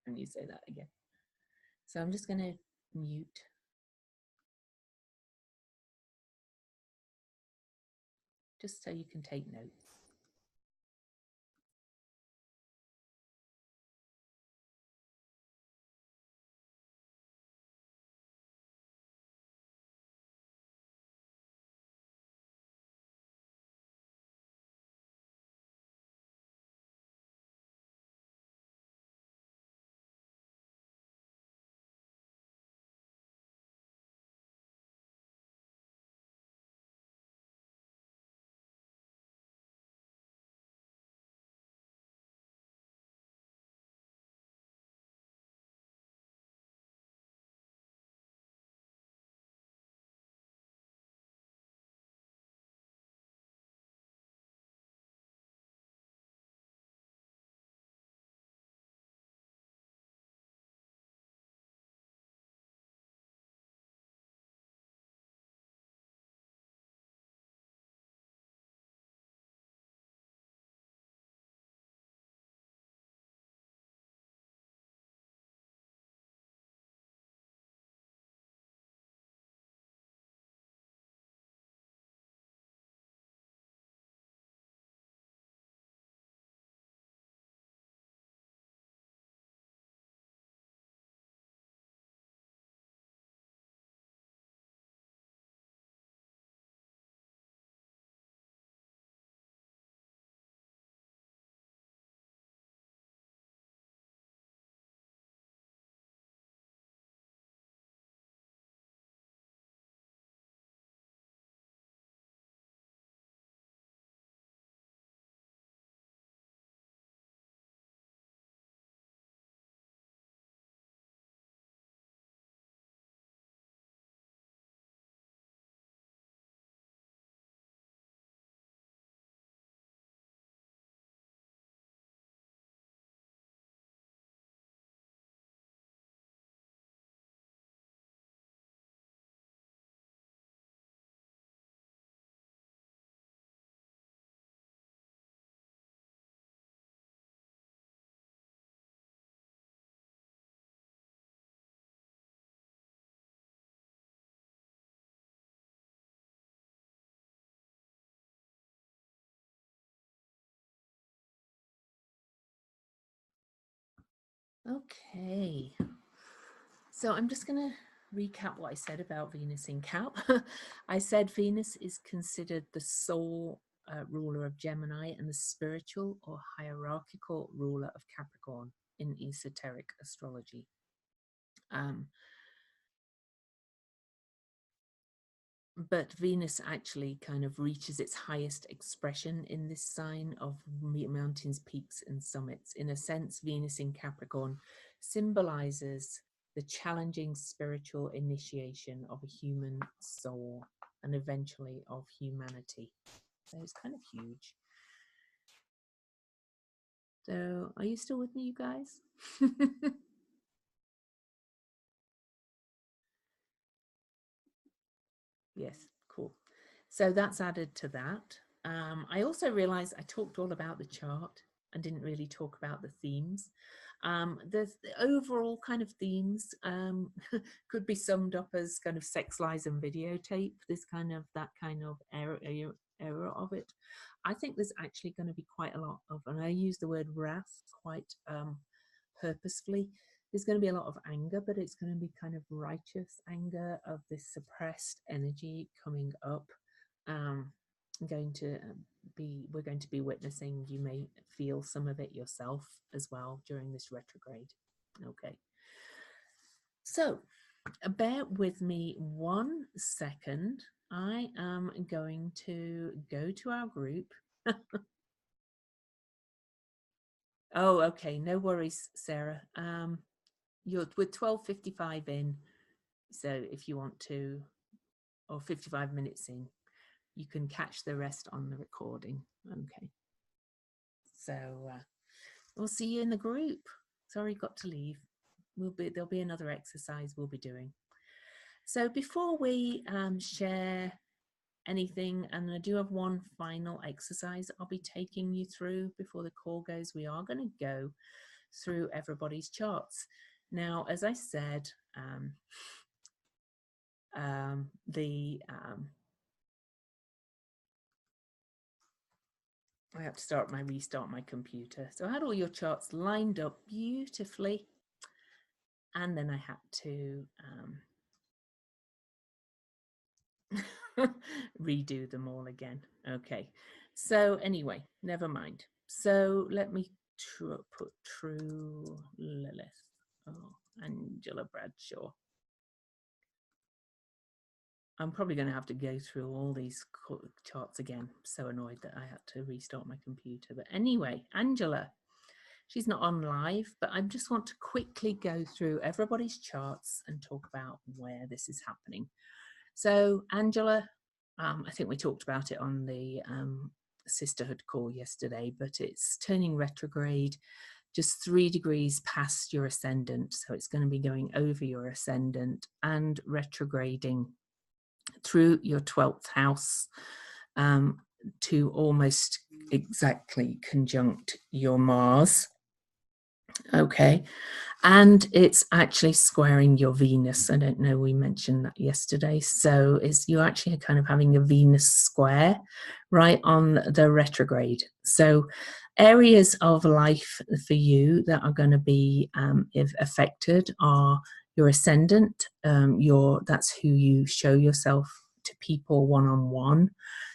and you say that again. So I'm just going to mute. Just so you can take notes. Okay. So I'm just going to recap what I said about Venus in Cap. I said Venus is considered the sole ruler of Gemini and the spiritual or hierarchical ruler of Capricorn in esoteric astrology. But Venus actually kind of reaches its highest expression in this sign of mountains, peaks, and summits. In a sense, Venus in Capricorn symbolizes the challenging spiritual initiation of a human soul and eventually of humanity. So it's kind of huge. So are you still with me, you guys? Yes, cool. So that's added to that. I also realized I talked all about the chart and didn't really talk about the themes. The overall kind of themes could be summed up as kind of sex, lies, and videotape. That kind of era of it. I think there's actually going to be quite a lot of, and I use the word wrath quite purposefully. There's going to be a lot of anger, but it's going to be kind of righteous anger of this suppressed energy coming up. We're going to be witnessing, you may feel some of it yourself as well during this retrograde. Okay. So bear with me 1 second. I am going to go to our group. Oh, okay. No worries, Sarah. We're 12:55 in. So if you want to, or 55 minutes in, you can catch the rest on the recording. Okay. So we'll see you in the group. Sorry, got to leave. There'll be another exercise we'll be doing. So before we share anything, and I do have one final exercise I'll be taking you through before the call goes, we are going to go through everybody's charts. Now, as I said, I have to restart my computer. So I had all your charts lined up beautifully, and then I had to redo them all again. Okay, so anyway, never mind. So let me put True Lilith. Oh, Angela Bradshaw. I'm probably going to have to go through all these charts again. I'm so annoyed that I had to restart my computer. But anyway, Angela, she's not on live, but I just want to quickly go through everybody's charts and talk about where this is happening. So Angela, I think we talked about it on the sisterhood call yesterday, but it's turning retrograde just 3 degrees past your ascendant. So it's going to be going over your ascendant and retrograding through your 12th house to almost exactly conjunct your Mars. Okay, and it's actually squaring your Venus. I don't know, we mentioned that yesterday. So you're actually kind of having a Venus square right on the retrograde. So areas of life for you that are going to be affected are your ascendant, that's who you show yourself to people one-on-one.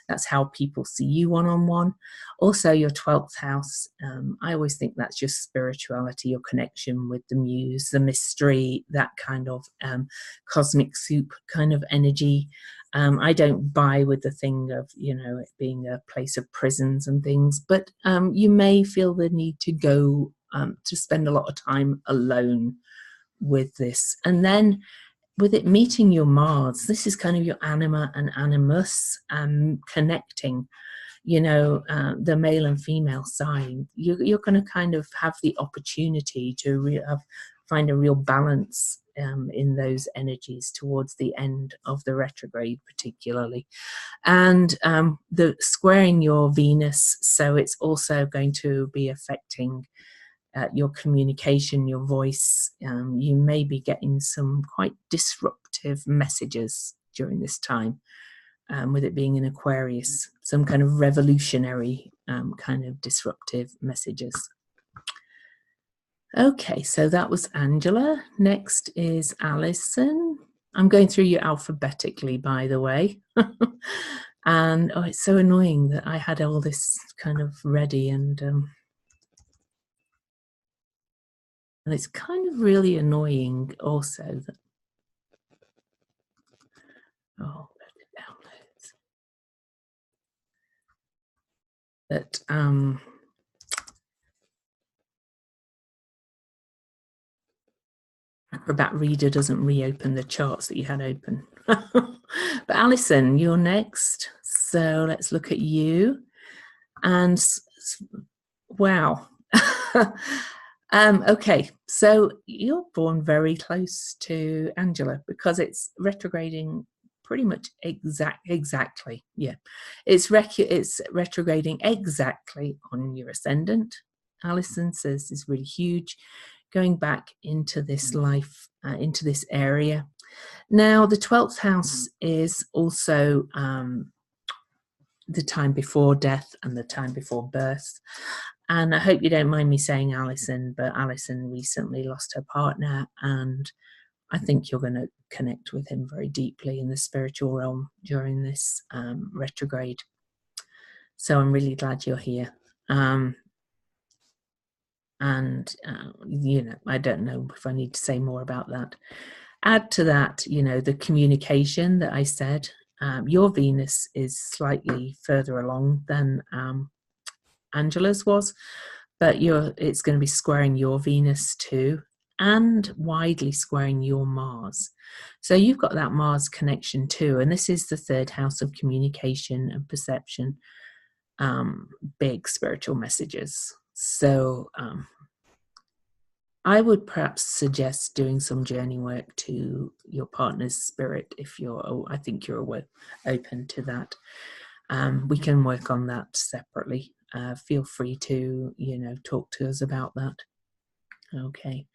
That's how people see you one-on-one. Also your 12th house, I always think that's your spirituality, your connection with the muse, the mystery, that kind of cosmic soup kind of energy. I don't buy with the thing of, it being a place of prisons and things, but you may feel the need to go to spend a lot of time alone with this. And then with it meeting your Mars, this is kind of your anima and animus connecting, the male and female side. You're going to kind of have the opportunity to find a real balance in those energies towards the end of the retrograde particularly. And the squaring your Venus, so it's also going to be affecting your communication, your voice. You may be getting some quite disruptive messages during this time, with it being in Aquarius, some kind of revolutionary kind of disruptive messages. Okay, so that was Angela. Next is Alison. I'm going through you alphabetically, by the way. And it's so annoying that I had all this kind of ready, and it's kind of really annoying also that, downloads, that Acrobat Reader doesn't reopen the charts that you had open. But Alison, you're next. So let's look at you. And wow. Okay, so you're born very close to Angela because it's retrograding pretty much exactly. Yeah, it's retrograding exactly on your ascendant. Alison says is really huge, going back into this life, into this area. Now, the 12th house is also the time before death and the time before birth. And I hope you don't mind me saying Alison, but Alison recently lost her partner, and I think you're going to connect with him very deeply in the spiritual realm during this retrograde. So I'm really glad you're here. I don't know if I need to say more about that. Add to that, the communication that I said. Your Venus is slightly further along than Angela's was, but it's going to be squaring your Venus too, and widely squaring your Mars. So you've got that Mars connection too, and this is the 3rd house of communication and perception, big spiritual messages. So I would perhaps suggest doing some journey work to your partner's spirit if you're, oh, I think you're open to that. We can work on that separately. Feel free to, talk to us about that. Okay.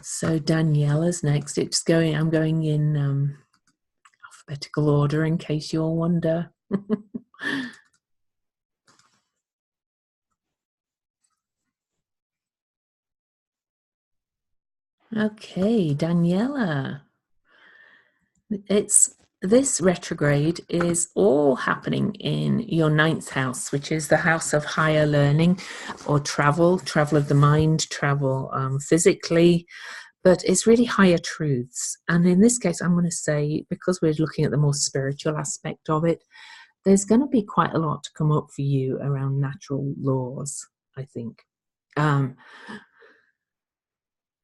So Daniela's next. I'm going in alphabetical order in case you all wonder. Okay, Daniela. This retrograde is all happening in your ninth house, which is the house of higher learning or travel of the mind, travel physically, but it's really higher truths. And in this case, I'm going to say, because we're looking at the more spiritual aspect of it, there's going to be quite a lot to come up for you around natural laws, I think.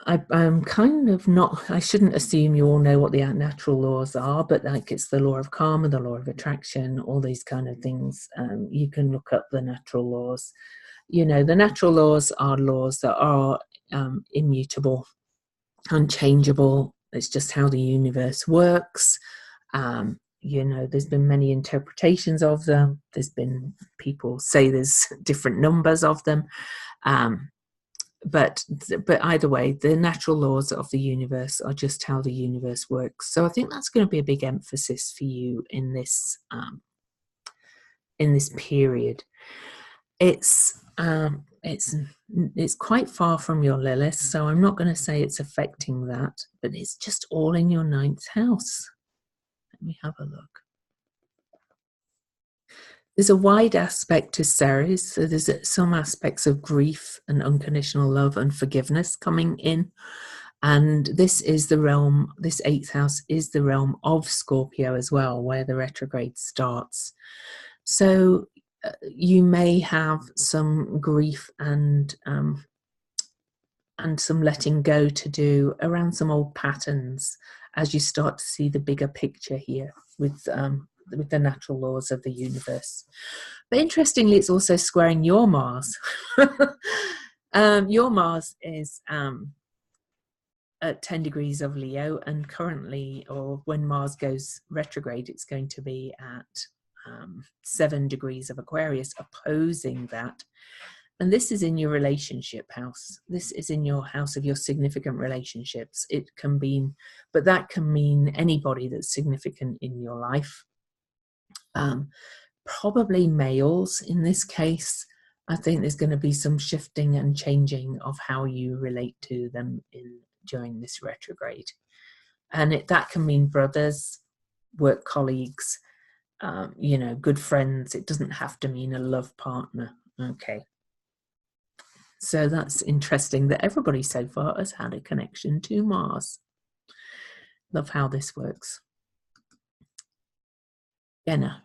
I'm kind of not, I shouldn't assume you all know what the natural laws are, but like it's the law of karma, the law of attraction, all these kind of things. You can look up the natural laws. The natural laws are laws that are immutable, unchangeable. It's just how the universe works. There's been many interpretations of them. There's been people say there's different numbers of them. But either way, the natural laws of the universe are just how the universe works. So I think that's going to be a big emphasis for you in this period. It's quite far from your Lilith, so I'm not going to say it's affecting that, but it's just all in your ninth house. Let me have a look. There's a wide aspect to Ceres, so there's some aspects of grief and unconditional love and forgiveness coming in. And this eighth house is the realm of Scorpio as well, where the retrograde starts. So you may have some grief and some letting go to do around some old patterns as you start to see the bigger picture here with the natural laws of the universe. But interestingly, it's also squaring your Mars. Your Mars is at 10 degrees of Leo, and currently, or when Mars goes retrograde, it's going to be at 7 degrees of Aquarius, opposing that. And this is in your relationship house. This is in your house of your significant relationships. It can be, but that can mean anybody that's significant in your life. Probably males in this case. I think there's going to be some shifting and changing of how you relate to them during this retrograde. And that can mean brothers, work colleagues, good friends. It doesn't have to mean a love partner. Okay. So that's interesting that everybody so far has had a connection to Mars. Love how this works. Jenna.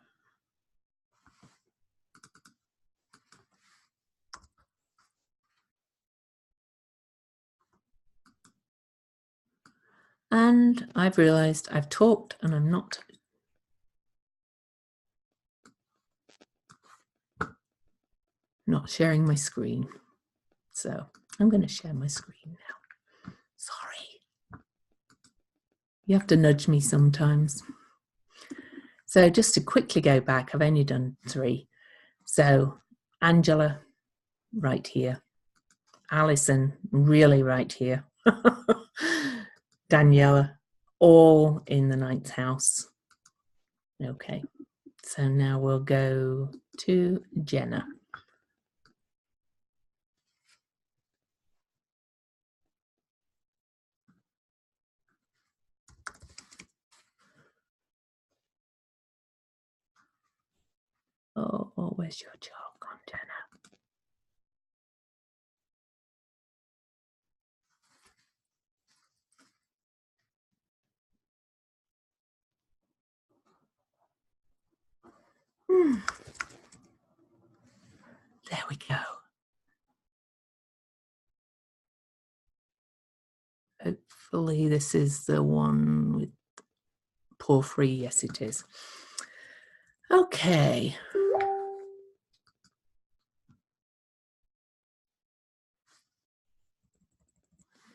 And I've realized I've talked and I'm not sharing my screen. So I'm going to share my screen now. Sorry. You have to nudge me sometimes. So just to quickly go back, I've only done 3. So Angela, right here. Alison, really right here. Daniela, all in the 9th house. Okay, so now we'll go to Jenna. Oh, where's your chart gone, Jenna? There we go. Hopefully this is the one with porphyry. Yes, it is. Okay.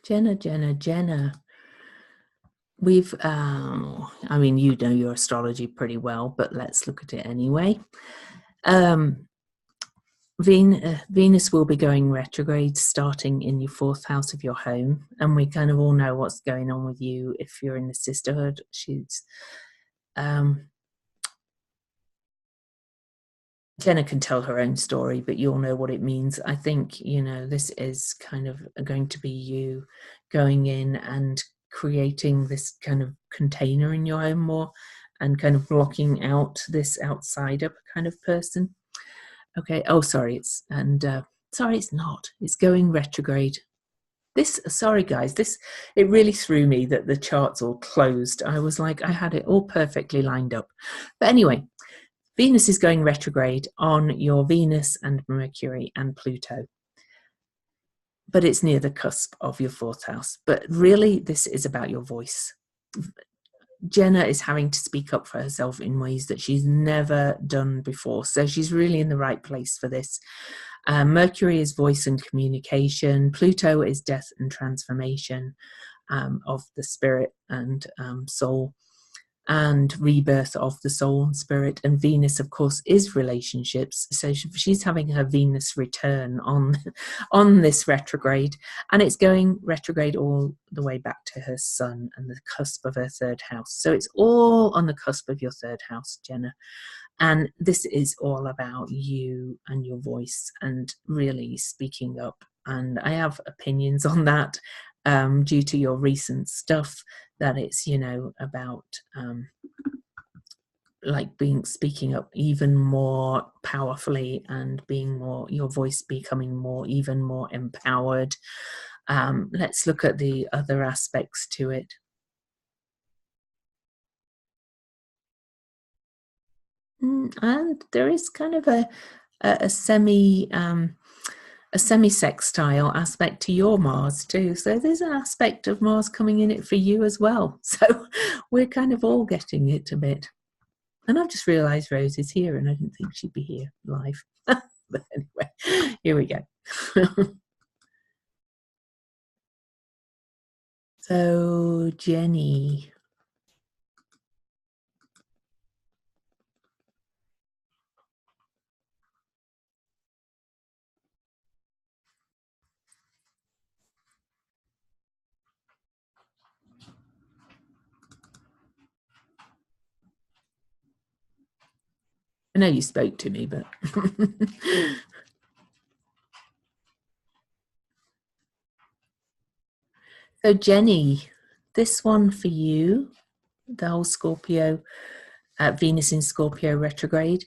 Jenna. We've, I mean, you know your astrology pretty well, but let's look at it anyway. Venus will be going retrograde starting in your 4th house of your home, and we kind of all know what's going on with you if you're in the sisterhood. Jenna can tell her own story, but you'll know what it means. I think, you know, this is kind of going to be you going in and creating this kind of container in your home more and kind of blocking out this outsider kind of person. Okay. Oh, sorry. Sorry, it's not. It's going retrograde. Sorry guys, it really threw me that the chart's all closed. I was like, I had it all perfectly lined up. But anyway, Venus is going retrograde on your Venus and Mercury and Pluto. But it's near the cusp of your 4th house. But really, this is about your voice. Jenna is having to speak up for herself in ways that she's never done before. So she's really in the right place for this. Mercury is voice and communication. Pluto is death and transformation of the spirit and soul, and rebirth of the soul and spirit. And Venus, of course, is relationships. So she's having her Venus return on this retrograde, and it's going retrograde all the way back to her sun and the cusp of her 3rd house. So it's all on the cusp of your 3rd house, Jenna. And this is all about you and your voice and really speaking up. And I have opinions on that due to your recent stuff, that it's, you know, about like speaking up even more powerfully and being more, your voice becoming even more empowered. Let's look at the other aspects to it. And there is kind of a semi-sextile aspect to your Mars too. So there's an aspect of Mars coming in it for you as well. So we're kind of all getting it a bit. And I've just realised Rose is here, and I didn't think she'd be here live. But anyway, here we go. So Jenny. I know you spoke to me, but so Jenny, this one for you, the whole Scorpio, Venus in Scorpio retrograde.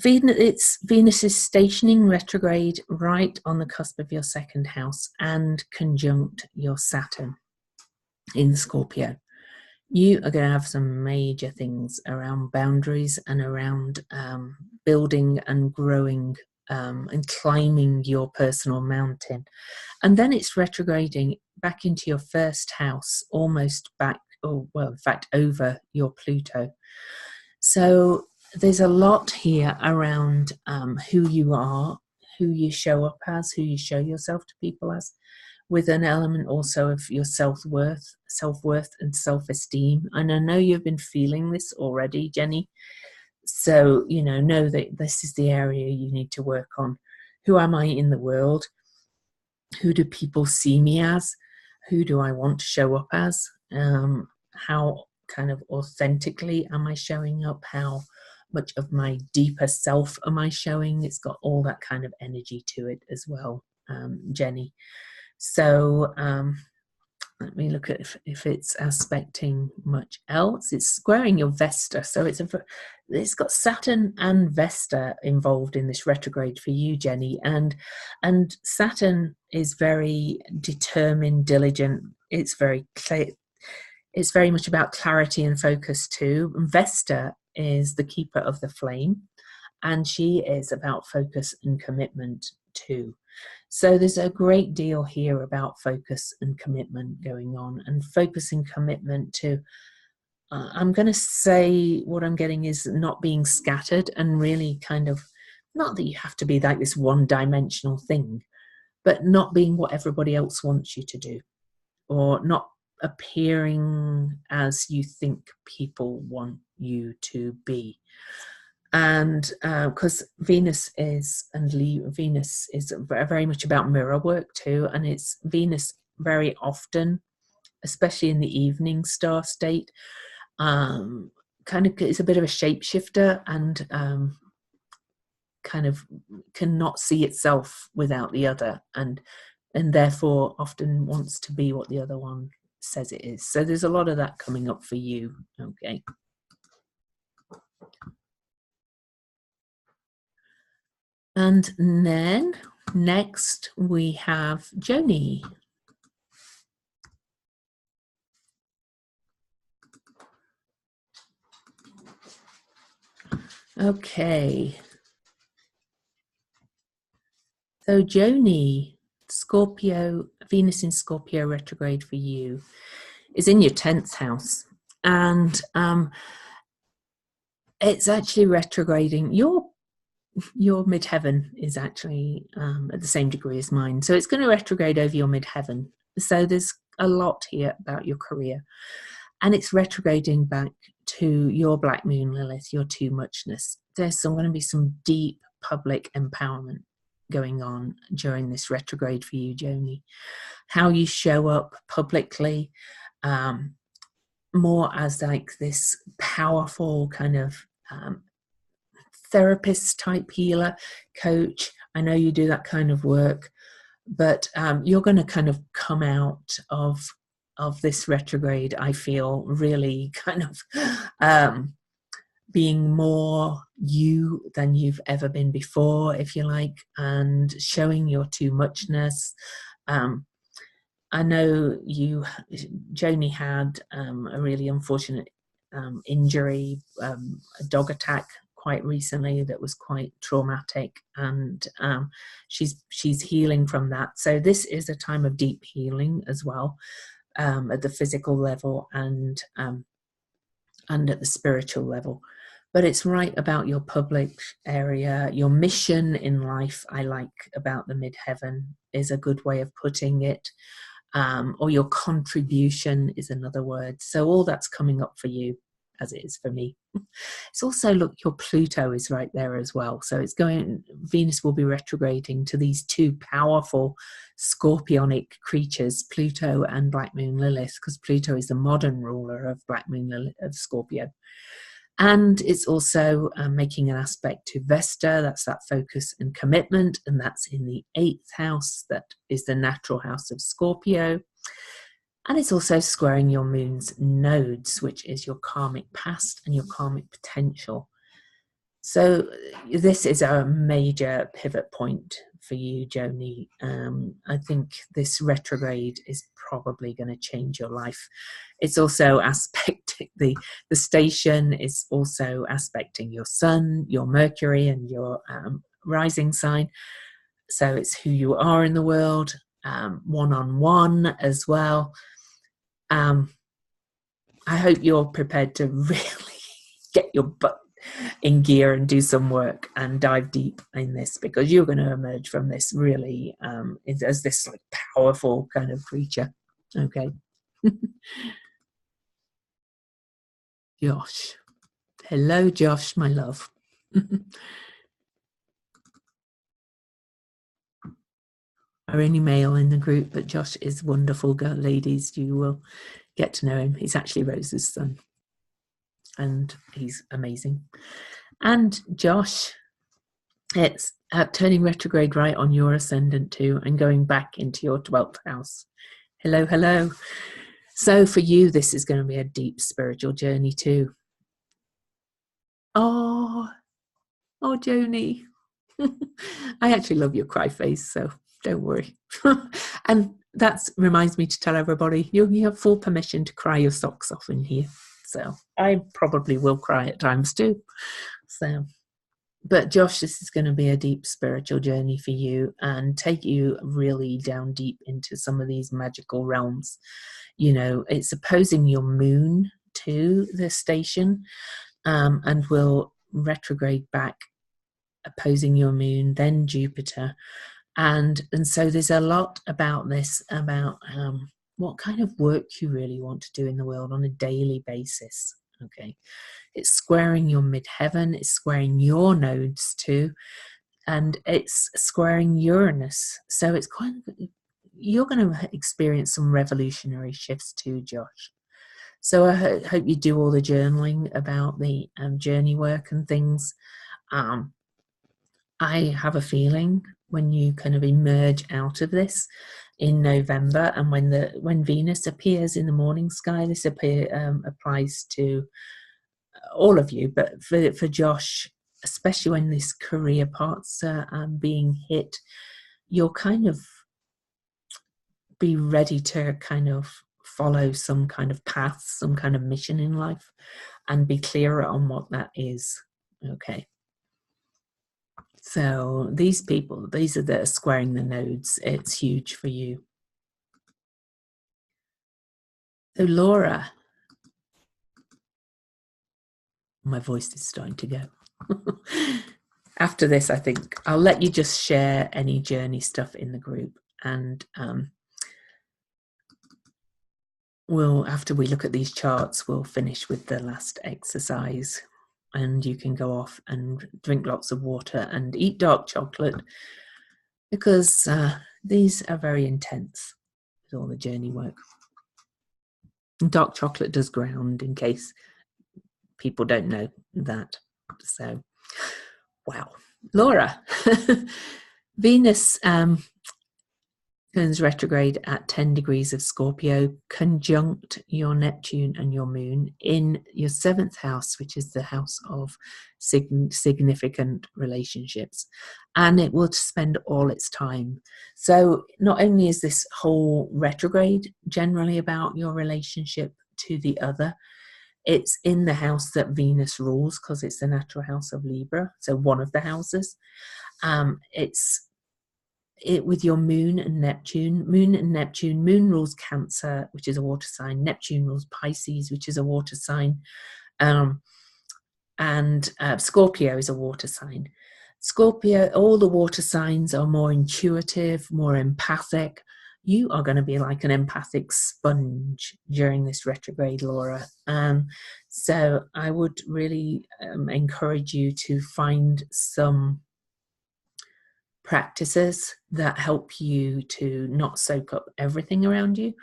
Venus is stationing retrograde right on the cusp of your 2nd house and conjunct your Saturn in Scorpio. You are going to have some major things around boundaries and around building and growing and climbing your personal mountain. And then it's retrograding back into your 1st house, almost back, in fact, over your Pluto. So there's a lot here around who you are, who you show up as, who you show yourself to people as, with an element also of your self-worth and self-esteem. And I know you've been feeling this already, Jenny. So, you know that this is the area you need to work on. Who am I in the world? Who do people see me as? Who do I want to show up as? How kind of authentically am I showing up? How much of my deeper self am I showing? It's got all that kind of energy to it as well, Jenny. So let me look at if it's aspecting much else. It's squaring your Vesta. So it's got Saturn and Vesta involved in this retrograde for you, Jenny. And Saturn is very determined, diligent. It's very clear. It's very much about clarity and focus too. Vesta is the keeper of the flame, and she is about focus and commitment too. So there's a great deal here about focus and commitment going on, and focus and commitment to, I'm going to say what I'm getting is not being scattered and really kind of, not that you have to be like this one-dimensional thing, but not being what everybody else wants you to do, or not appearing as you think people want you to be. And because Venus is very much about mirror work too, and it's Venus very often, especially in the evening star state, kind of is a bit of a shapeshifter, and kind of cannot see itself without the other, and therefore often wants to be what the other one says it is. So there's a lot of that coming up for you. Okay. And then next we have Joni. Okay. So Joni, Scorpio, Venus in Scorpio retrograde for you is in your 10th house. And it's actually retrograding. Your midheaven is actually at the same degree as mine. So it's going to retrograde over your midheaven. So there's a lot here about your career. And it's retrograding back to your Black Moon, Lilith, your too muchness. There's going to be some deep public empowerment going on during this retrograde for you, Joni. How you show up publicly, more as like this powerful kind of therapist type healer, coach. I know you do that kind of work, but you're going to kind of come out of this retrograde, I feel, really kind of being more you than you've ever been before, if you like, and showing your too muchness. I know Joni had a really unfortunate injury, a dog attack quite recently that was quite traumatic, and she's healing from that. So this is a time of deep healing as well, at the physical level and at the spiritual level. But it's right about your public area, your mission in life. I like about the midheaven is a good way of putting it. Or your contribution is another word. So all that's coming up for you, as it is for me. It's also, look, your Pluto is right there as well. So it's Venus will be retrograding to these two powerful scorpionic creatures, Pluto and Black Moon Lilith, because Pluto is the modern ruler of Black Moon Lilith, of Scorpio. And it's also making an aspect to Vesta, that's that focus and commitment, and that's in the 8th house, that is the natural house of Scorpio. And it's also squaring your moon's nodes, which is your karmic past and your karmic potential. So this is a major pivot point for you, Joni. I think this retrograde is probably going to change your life. It's also aspecting the station is also aspecting your sun, your Mercury, and your rising sign. So it's who you are in the world, one-on-one as well. I hope you're prepared to really get your butt in gear and do some work and dive deep in this, because you're going to emerge from this really as this like powerful kind of creature. Okay. Josh. Hello, Josh, my love. Are any male in the group, but Josh is wonderful, girl, ladies. You will get to know him. He's actually Rose's son, and he's amazing. And Josh, it's turning retrograde right on your ascendant too, and going back into your 12th house. Hello, hello. So for you, this is going to be a deep spiritual journey too. Oh, Joni. I actually love your cry face, so don't worry. And that reminds me to tell everybody, you have full permission to cry your socks off in here. So I probably will cry at times too. So, but Josh, this is going to be a deep spiritual journey for you and take you really down deep into some of these magical realms. You know, it's opposing your moon to the station, and will retrograde back opposing your moon, then Jupiter. And so there's a lot about this, about what kind of work you really want to do in the world on a daily basis. Okay, it's squaring your midheaven, it's squaring your nodes too, and it's squaring Uranus. So it's quite, you're going to experience some revolutionary shifts too, Josh. So I hope you do all the journaling about the journey work and things. I have a feeling when you kind of emerge out of this in November, and when Venus appears in the morning sky, this applies to all of you, but for Josh, especially when this career parts are being hit, you'll kind of be ready to kind of follow some kind of path, some kind of mission in life, and be clearer on what that is. Okay. So these people, these are that are squaring the nodes. It's huge for you. So Laura, my voice is starting to go. After this, I think I'll let you just share any journey stuff in the group, and after we look at these charts, we'll finish with the last exercise, and you can go off and drink lots of water and eat dark chocolate, because these are very intense with all the journey work. And dark chocolate does ground, in case people don't know that. So, wow. Laura, Venus turns retrograde at 10 degrees of Scorpio, conjunct your Neptune and your Moon in your 7th house, which is the house of significant relationships. And it will spend all its time. So not only is this whole retrograde generally about your relationship to the other, it's in the house that Venus rules, because it's the natural house of Libra, so one of the houses. With your Moon and Neptune. Moon rules Cancer, which is a water sign. Neptune rules Pisces, which is a water sign. And Scorpio is a water sign. Scorpio, all the water signs are more intuitive, more empathic. You are going to be like an empathic sponge during this retrograde, Laura. So I would really encourage you to find some practices that help you to not soak up everything around you,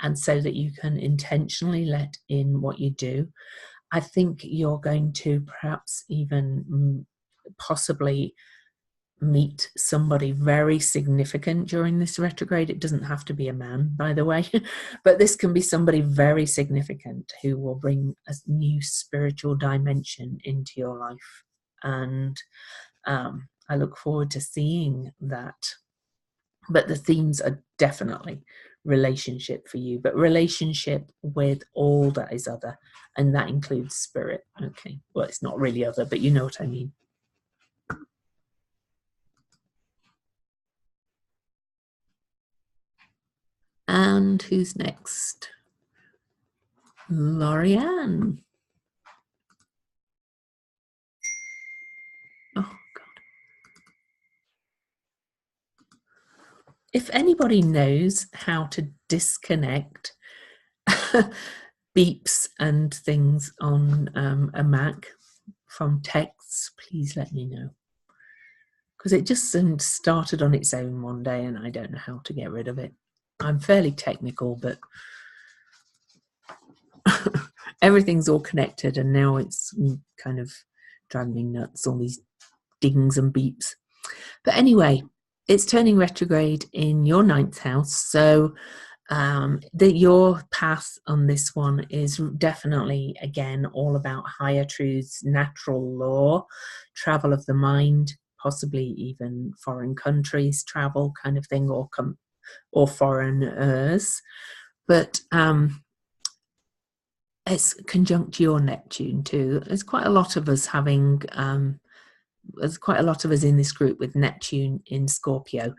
and so that you can intentionally let in what you do. I think you're going to perhaps even possibly meet somebody very significant during this retrograde. It doesn't have to be a man, by the way, but this can be somebody very significant who will bring a new spiritual dimension into your life. And I look forward to seeing that. But the themes are definitely relationship for you, but relationship with all that is other, and that includes spirit. Okay, well, it's not really other, but you know what I mean. And who's next? Lorianne. Oh, God. If anybody knows how to disconnect beeps and things on a Mac from texts, please let me know. Because it just started on its own one day, and I don't know how to get rid of it. I'm fairly technical, but everything's all connected, and now it's kind of driving me nuts, all these dings and beeps. But anyway, it's turning retrograde in your 9th house, so your path on this one is definitely, again, all about higher truths, natural law, travel of the mind, possibly even foreign countries travel kind of thing, or foreigners. But it's conjunct your Neptune too. There's quite a lot of us having there's quite a lot of us in this group with Neptune in Scorpio,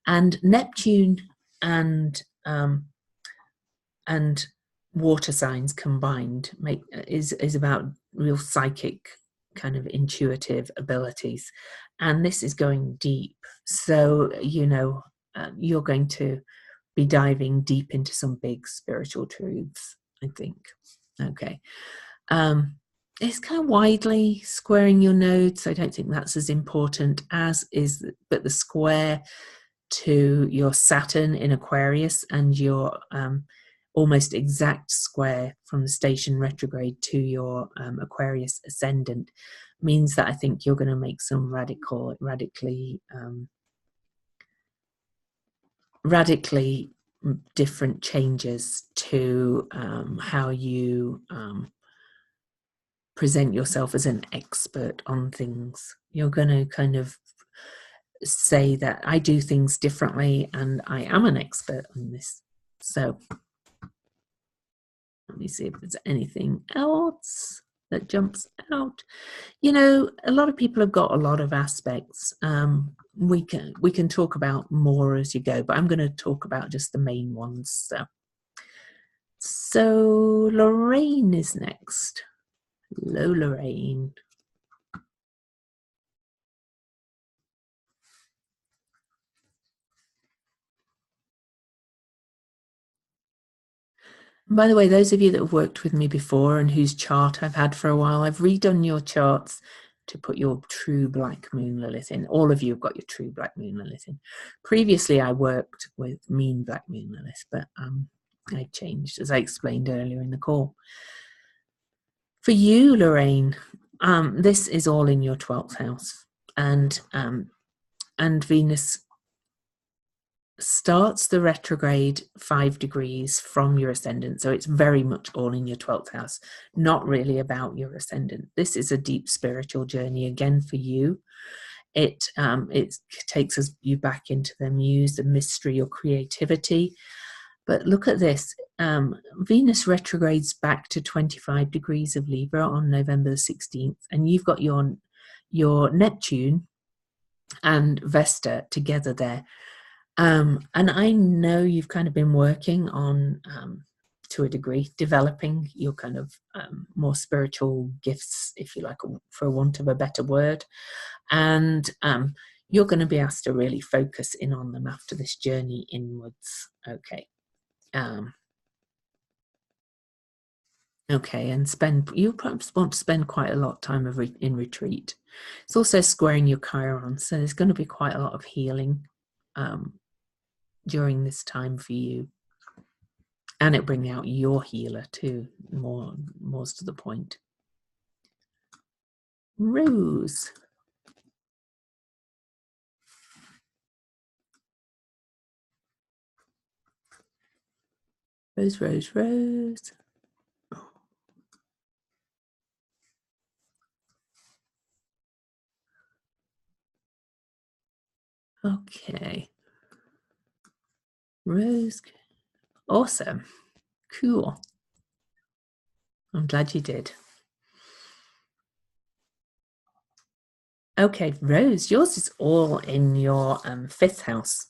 and Neptune and water signs combined is about real psychic kind of intuitive abilities. and this is going deep. So, you know, you're going to be diving deep into some big spiritual truths, I think. Okay. It's kind of widely squaring your nodes. I don't think that's as important as is, but the square to your Saturn in Aquarius and your almost exact square from the station retrograde to your Aquarius ascendant means that I think you're going to make some radically different changes to how you present yourself as an expert on things. You're going to kind of say that I do things differently and I am an expert on this. So let me see if there's anything else that jumps out. You know, a lot of people have got a lot of aspects. We can talk about more as you go, but I'm going to talk about just the main ones. So Lorraine is next. Hello, Lorraine. And by the way, those of you that have worked with me before and whose chart I've had for a while, I've redone your charts to put your true black moon Lilith in. All of you have got your true black moon Lilith in. Previously, I worked with mean black moon Lilith, but I changed, as I explained earlier in the call. For you, Lorraine, this is all in your 12th house, and Venus starts the retrograde 5 degrees from your ascendant, so it's very much all in your 12th house, not really about your ascendant. This is a deep spiritual journey again for you. It takes you back into the muse, the mystery, your creativity. But look at this. Venus retrogrades back to 25 degrees of Libra on November the 16th, and you've got your Neptune and Vesta together there. And I know you've kind of been working on, to a degree, developing your kind of more spiritual gifts, if you like, for want of a better word. And you're going to be asked to really focus in on them after this journey inwards. Okay. Okay, and you'll perhaps want to spend quite a lot of time in retreat. It's also squaring your Chiron, so there's going to be quite a lot of healing during this time for you, and it bring out your healer too, more to the point. Rose. Rose. Okay. Rose. Awesome. Cool. I'm glad you did. Okay, Rose, yours is all in your 5th house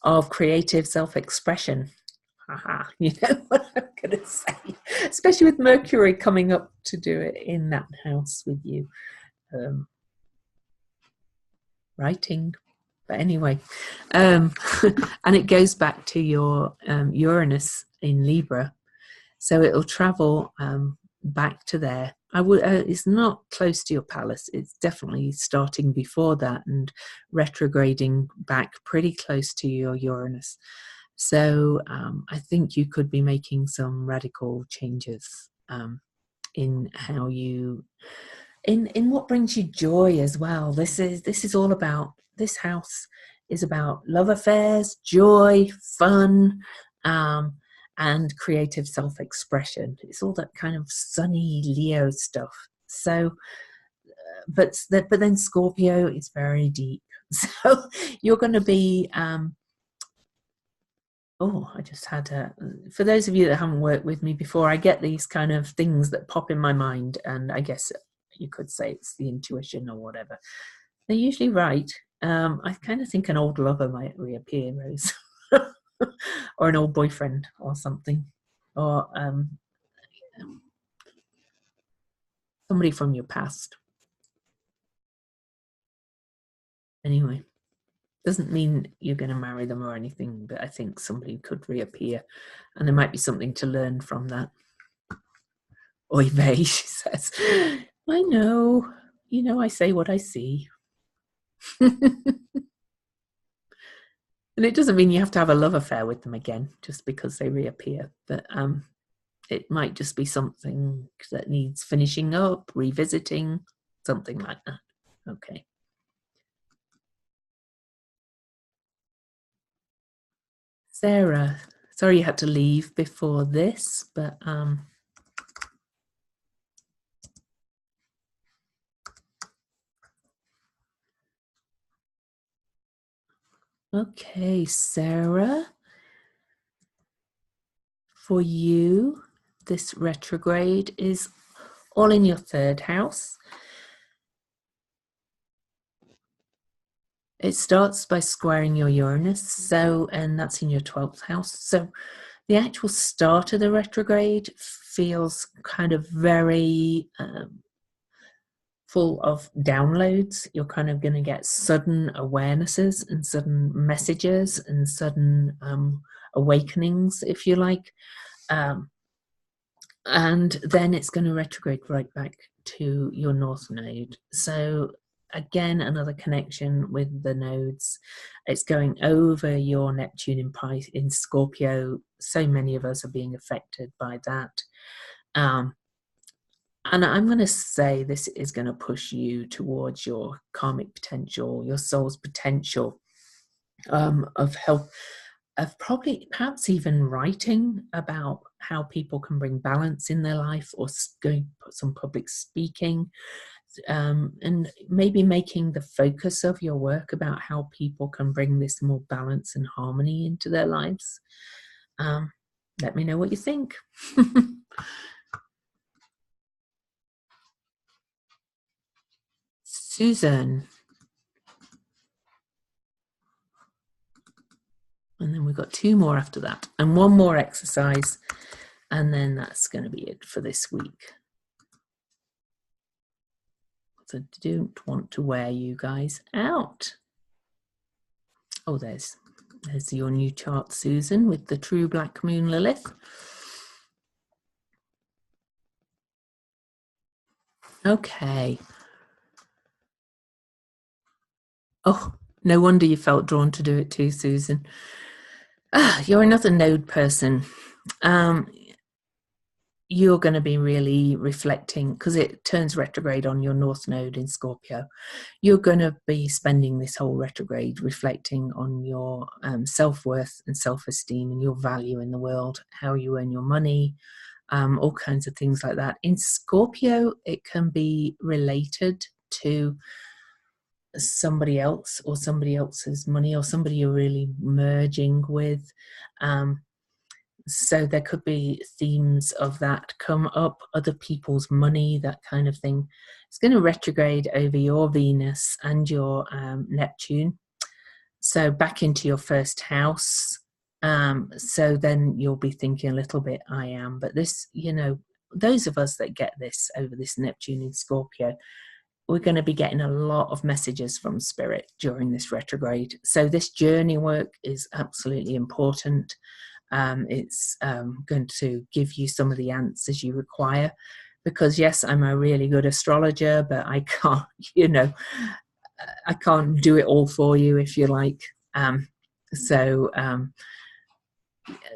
of creative self-expression. Haha, you know what I'm going to say, especially with Mercury coming up to do it in that house with you. Writing, but anyway, and it goes back to your Uranus in Libra, so it'll travel back to there. It's not close to your palace, it's definitely starting before that and retrograding back pretty close to your Uranus. So I think you could be making some radical changes in how you in what brings you joy as well. This is all about, this house is about love affairs, joy, fun, and creative self-expression. It's all that kind of sunny Leo stuff. So but then Scorpio is very deep, so you're going to be I just had for those of you that haven't worked with me before, I get these kind of things that pop in my mind, and I guess you could say it's the intuition or whatever. They're usually right. I kind of think an old lover might reappear, Rose, or an old boyfriend or something, or somebody from your past. Anyway, doesn't mean you're going to marry them or anything, but I think somebody could reappear and there might be something to learn from that. Oy vey, she says. I know. You know, I say what I see. And it doesn't mean you have to have a love affair with them again just because they reappear. But it might just be something that needs finishing up, revisiting, something like that. Okay. Sarah, sorry you had to leave before this, but okay, Sarah, for you, this retrograde is all in your third house. It starts by squaring your Uranus, and that's in your 12th house. So the actual start of the retrograde feels kind of very full of downloads. You're kind of going to get sudden awarenesses and sudden messages and sudden awakenings, if you like. And then it's going to retrograde right back to your North Node. So again, another connection with the nodes. It's going over your Neptune in Scorpio. So many of us are being affected by that. And I'm going to say this is going to push you towards your karmic potential, your soul's potential of help, of probably perhaps even writing about how people can bring balance in their life, or going put some public speaking, and maybe making the focus of your work about how people can bring this more balance and harmony into their lives. Let me know what you think. Susan. And then we've got 2 more after that and 1 more exercise. And then that's going to be it for this week. So I don't want to wear you guys out. Oh, there's your new chart, Susan, with the true black moon Lilith. Okay. Oh, no wonder you felt drawn to do it too, Susan. You're another node person. You're going to be really reflecting, because it turns retrograde on your North Node in Scorpio. You're going to be spending this whole retrograde reflecting on your self-worth and self-esteem and your value in the world, how you earn your money, all kinds of things like that. In Scorpio, it can be related to somebody else or somebody else's money, or somebody you're really merging with. So there could be themes of that come up, other people's money, that kind of thing. It's going to retrograde over your Venus and your Neptune. So back into your first house. So then you'll be thinking a little bit, I am. But this, those of us that get this over this Neptune in Scorpio, we're going to be getting a lot of messages from Spirit during this retrograde. So this journey work is absolutely important. It's going to give you some of the answers you require, because yes, I'm a really good astrologer, but I can't, I can't do it all for you, if you like. So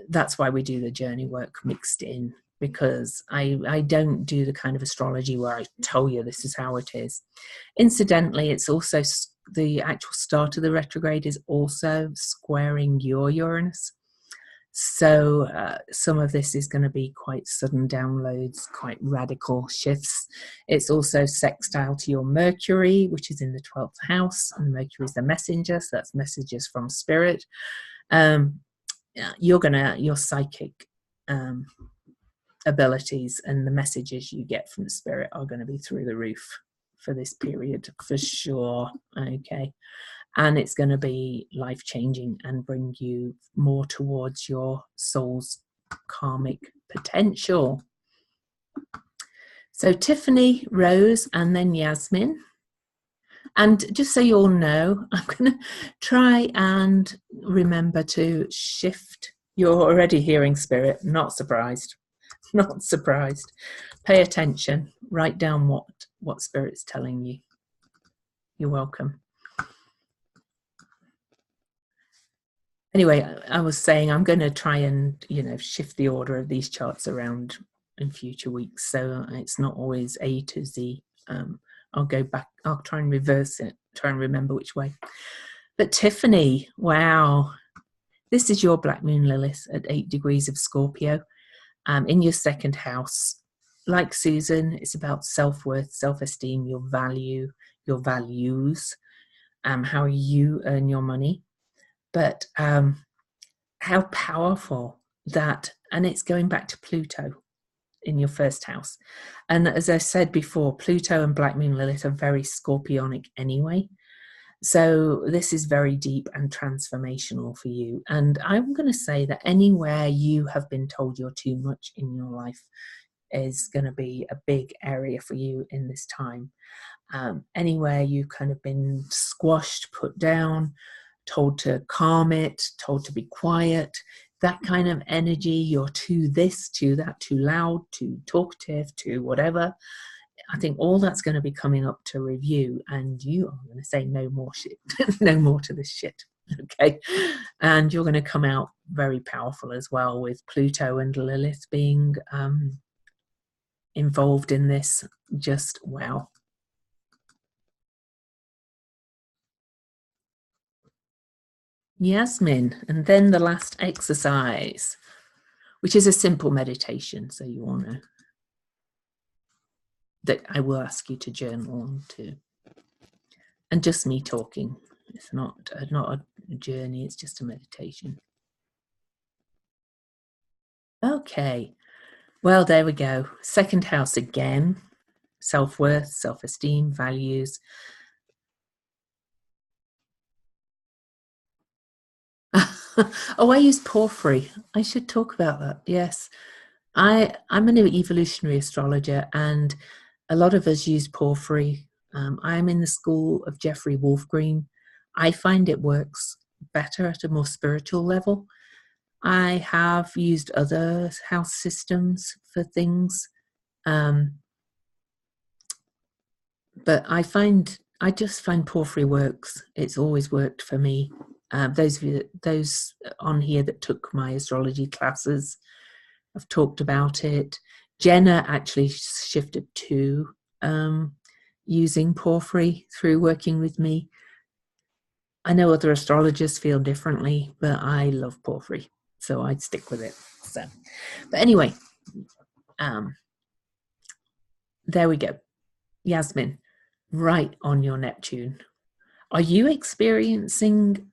that's why we do the journey work mixed in, because I don't do the kind of astrology where I tell you this is how it is. Incidentally, it's also the actual start of the retrograde is also squaring your Uranus. So some of this is going to be quite sudden downloads, quite radical shifts. It's also sextile to your Mercury, which is in the 12th house, and Mercury is the messenger, so that's messages from Spirit. Your psychic abilities and the messages you get from Spirit are going to be through the roof for this period, for sure. Okay. And it's going to be life-changing and bring you more towards your soul's karmic potential. So Tiffany, Rose, and then Yasmin. And just so you all know, I'm going to try and remember to shift. You're already hearing spirit. Not surprised. Not surprised. Pay attention. Write down what spirit's telling you. You're welcome. Anyway, I was saying I'm going to try and, shift the order of these charts around in future weeks, so it's not always A to Z. I'll go back. I'll try and reverse it. Try and remember which way. But Tiffany, wow, this is your Black Moon Lilith at 8 degrees of Scorpio, in your second house. Like Susan, it's about self-worth, self-esteem, your value, your values, how you earn your money. But how powerful that, and it's going back to Pluto in your first house. And as I said before, Pluto and Black Moon Lilith are very scorpionic anyway. So this is very deep and transformational for you. And I'm going to say that anywhere you have been told you're too much in your life is going to be a big area for you in this time. Anywhere you've kind of been squashed, put down, told to calm it, told to be quiet, that kind of energy, you're too this, too that, too loud, too talkative, too whatever. I think all that's going to be coming up to review, and you are going to say no more shit, no more to this shit, okay? And you're going to come out very powerful as well, with Pluto and Lilith being involved in this. Just wow. Yasmin, and then the last exercise, which is a simple meditation, so you all know that I will ask you to journal on too. And just me talking. It's not a journey, it's just a meditation. Okay, well, there we go. Second house again. Self-worth, self-esteem, values. Oh, I use porphyry. I should talk about that. Yes. I'm an evolutionary astrologer, and a lot of us use porphyry. I'm in the school of Jeffrey Wolfgreen. I find it works better at a more spiritual level. I have used other house systems for things, but I just find porphyry works. It's always worked for me. Those on here that took my astrology classes, I've talked about it. Jenna actually shifted to using porphyry through working with me. I know other astrologers feel differently, but I love porphyry, so I'd stick with it. So, but anyway, there we go. Yasmin, right on your Neptune. Are you experiencing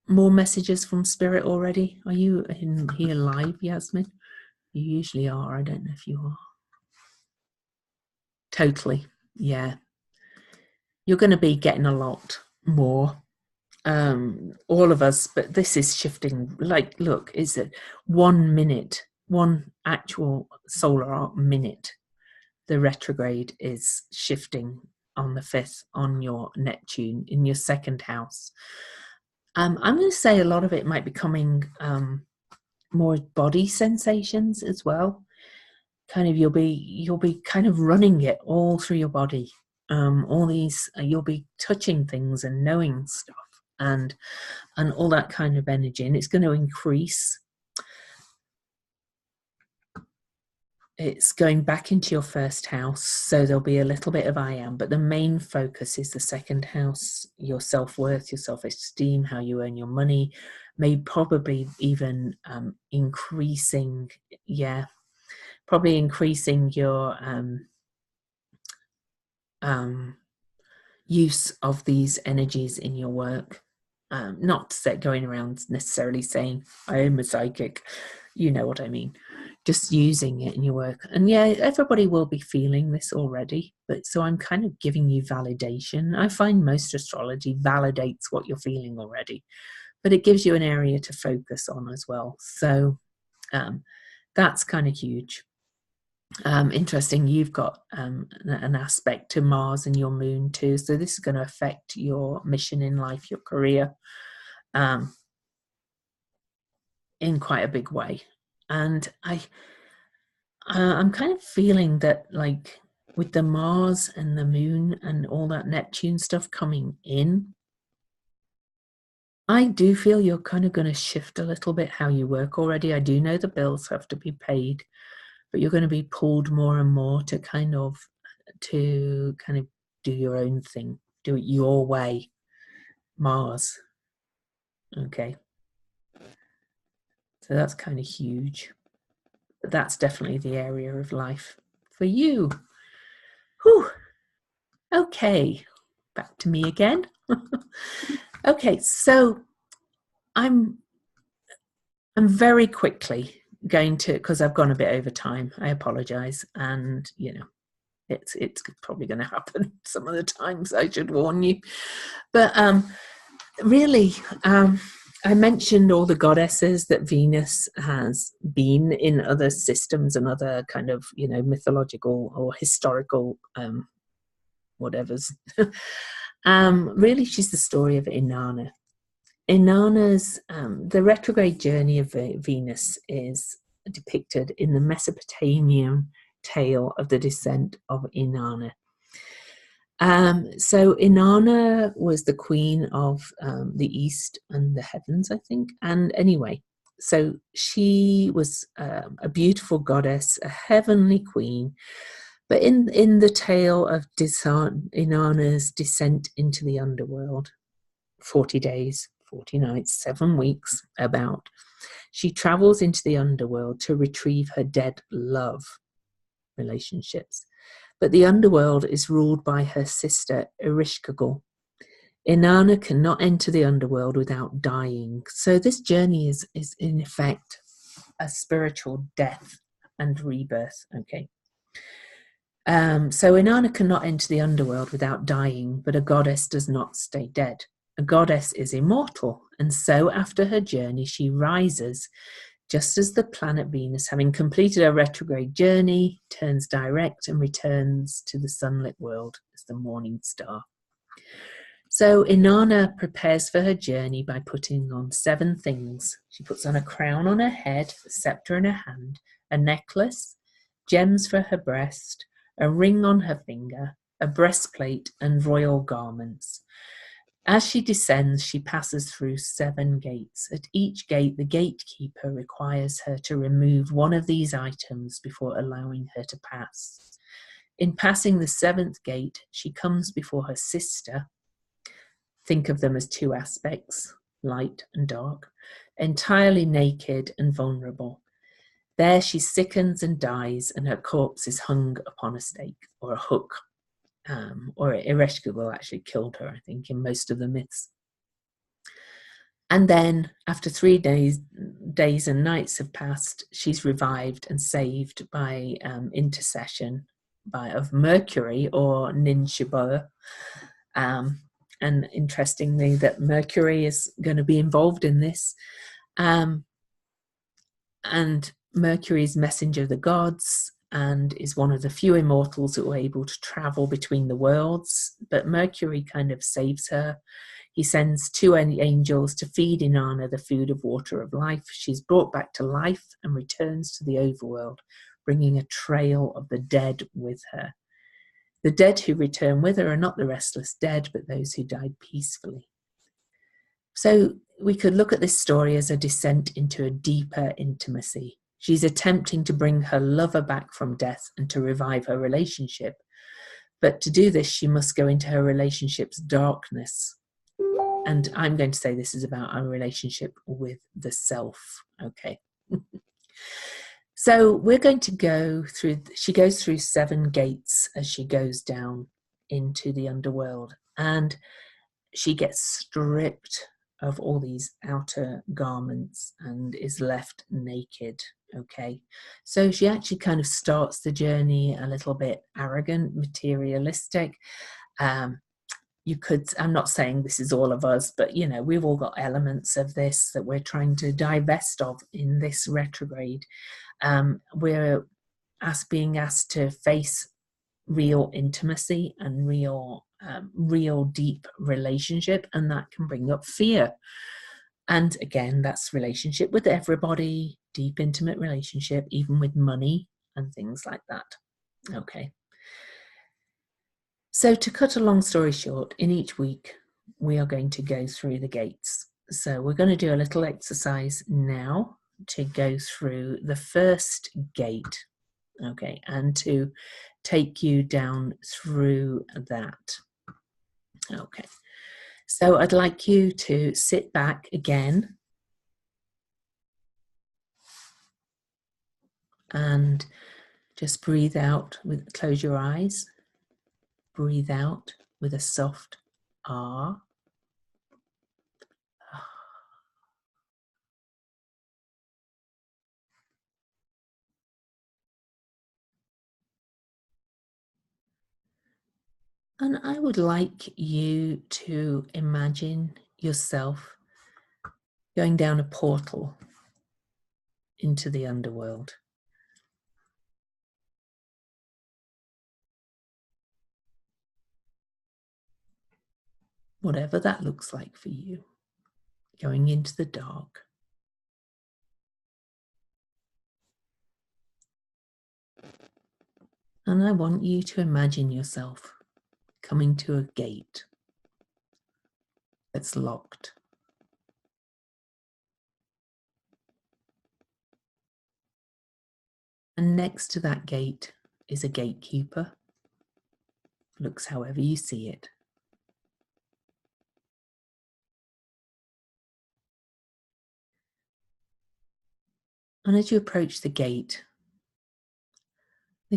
more messages from Spirit already? Are you in here live, Yasmin? You usually are. I don't know if you are. Totally. Yeah. You're going to be getting a lot more. All of us, but this is shifting. Like, look, is it 1 minute, one actual solar arc minute? The retrograde is shifting on the 5th on your Neptune in your second house. I'm going to say a lot of it might be coming more body sensations as well. Kind of you'll be kind of running it all through your body. All these you'll be touching things and knowing stuff and all that kind of energy, and it's going to increase. It's going back into your first house, so there'll be a little bit of I am, but the main focus is the second house, your self-worth, your self-esteem, how you earn your money, maybe probably even increasing, probably increasing your use of these energies in your work. Not going around necessarily saying, I am a psychic, you know what I mean. Just using it in your work. And yeah, everybody will be feeling this already, but so I'm kind of giving you validation. I find most astrology validates what you're feeling already, but it gives you an area to focus on as well. So that's kind of huge. Interesting, you've got an aspect to Mars and your moon too, so this is going to affect your mission in life, your career, in quite a big way. And I'm kind of feeling that, like, with the Mars and the moon and all that Neptune stuff coming in, I do feel you're kind of going to shift a little bit how you work already. I do know the bills have to be paid, but you're going to be pulled more and more to kind of do your own thing, do it your way. Mars. Okay. So that's kind of huge. But that's definitely the area of life for you. Whew. Okay. Back to me again. Okay, so I'm very quickly going to, because I've gone a bit over time, I apologize, and you know, it's probably going to happen some of the times, I should warn you. But really, I mentioned all the goddesses that Venus has been in other systems and other kind of, you know, mythological or historical whatevers. Really, she's the story of Inanna. Inanna's, the retrograde journey of Venus is depicted in the Mesopotamian tale of the descent of Inanna. So Inanna was the queen of the East and the heavens, I think. And anyway, so she was a beautiful goddess, a heavenly queen. But in the tale of Inanna's descent into the underworld, 40 days, 40 nights, 7 weeks about, she travels into the underworld to retrieve her dead love relationships. But the underworld is ruled by her sister Ereshkigal. Inanna cannot enter the underworld without dying. So this journey is in effect a spiritual death and rebirth. Okay. So Inanna cannot enter the underworld without dying, but a goddess does not stay dead. A goddess is immortal, and so after her journey, she rises, just as the planet Venus, having completed her retrograde journey, turns direct and returns to the sunlit world as the morning star. So Inanna prepares for her journey by putting on 7 things. She puts on a crown on her head, a scepter in her hand, a necklace, gems for her breast, a ring on her finger, a breastplate, and royal garments. As she descends, she passes through 7 gates. At each gate, the gatekeeper requires her to remove one of these items before allowing her to pass. In passing the 7th gate, she comes before her sister. Think of them as 2 aspects, light and dark, entirely naked and vulnerable. There she sickens and dies, and her corpse is hung upon a stake or a hook. Or Ereshkigal actually killed her, I think, in most of the myths. And then, after 3 days and nights have passed, she's revived and saved by intercession of Mercury or Ninshibur. And interestingly, that Mercury is going to be involved in this. And Mercury is messenger of the gods and is one of the few immortals who are able to travel between the worlds. But Mercury kind of saves her. He sends 2 angels to feed Inanna the food of water of life. She's brought back to life and returns to the overworld, bringing a trail of the dead with her. The dead who return with her are not the restless dead, but those who died peacefully. So we could look at this story as a descent into a deeper intimacy. She's attempting to bring her lover back from death and to revive her relationship. But to do this, she must go into her relationship's darkness. And I'm going to say this is about our relationship with the self. Okay. So we're going to go through, she goes through 7 gates as she goes down into the underworld. And she gets stripped of all these outer garments and is left naked. Okay, so she actually kind of starts the journey a little bit arrogant, materialistic. You could, I'm not saying this is all of us, but you know, we've all got elements of this that we're trying to divest of in this retrograde. We're being asked to face real intimacy and real deep relationship, and that can bring up fear. And again, that's relationship with everybody, deep intimate relationship, even with money and things like that. Okay. So to cut a long story short, in each week we are going to go through the gates. So we're going to do a little exercise now to go through the first gate, okay, and to take you down through that. Okay, so I'd like you to sit back again and just breathe out with, close your eyes, breathe out with a soft ah. And I would like you to imagine yourself going down a portal into the underworld. Whatever that looks like for you, going into the dark. And I want you to imagine yourself coming to a gate that's locked. And next to that gate is a gatekeeper. Looks however you see it. And as you approach the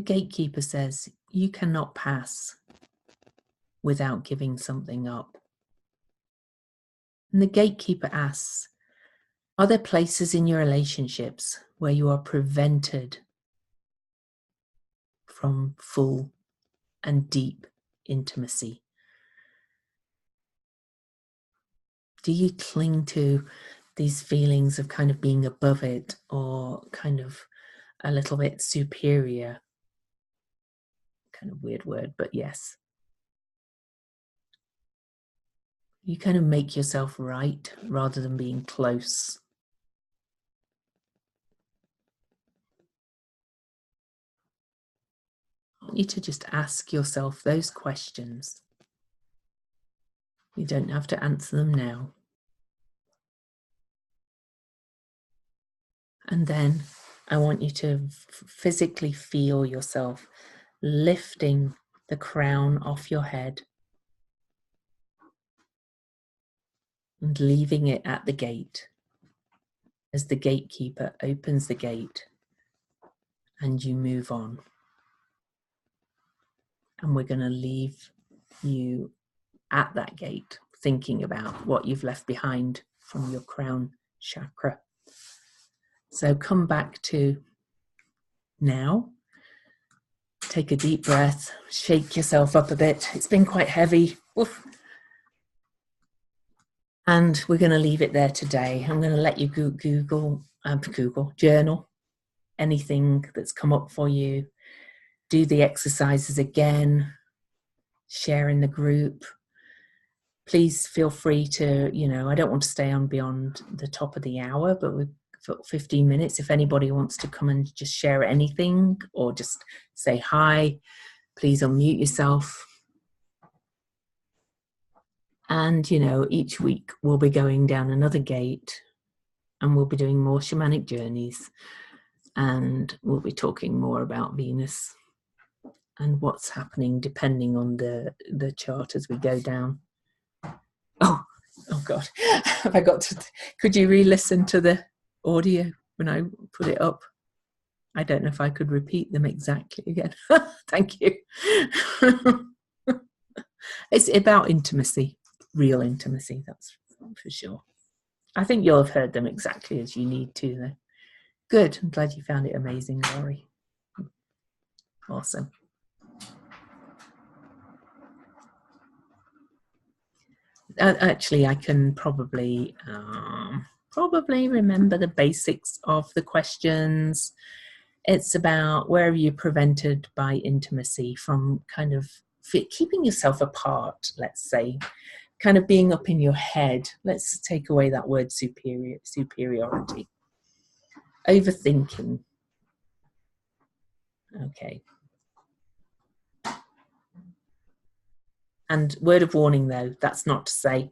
gatekeeper says, you cannot pass without giving something up. And the gatekeeper asks, are there places in your relationships where you are prevented from full and deep intimacy? Do you cling to these feelings of kind of being above it or kind of a little bit superior? Kind of weird word, but yes. You kind of make yourself right rather than being close. I want you to just ask yourself those questions. You don't have to answer them now. And then I want you to physically feel yourself lifting the crown off your head and leaving it at the gate as the gatekeeper opens the gate and you move on. And we're going to leave you at that gate thinking about what you've left behind from your crown chakra. So come back to now. Take a deep breath, shake yourself up a bit. It's been quite heavy. Oof. And we're going to leave it there today. I'm going to let you Google, journal anything that's come up for you. Do the exercises again. Share in the group. Please feel free to, I don't want to stay on beyond the top of the hour, but we've got 15 minutes. If anybody wants to come and just share anything or just say hi, please unmute yourself. And, each week we'll be going down another gate and we'll be doing more shamanic journeys and we'll be talking more about Venus and what's happening depending on the chart as we go down. Oh God, have I got to, could you re-listen to the audio when I put it up? I don't know if I could repeat them exactly again. Thank you. It's about intimacy, real intimacy, that's for sure. I think you'll have heard them exactly as you need to though. Good, I'm glad you found it amazing, Laurie. Awesome. Actually, I can probably remember the basics of the questions. It's about where you're prevented by intimacy from kind of keeping yourself apart, let's say, kind of being up in your head. Let's take away that word superiority. Overthinking. Okay. And word of warning though, that's not to say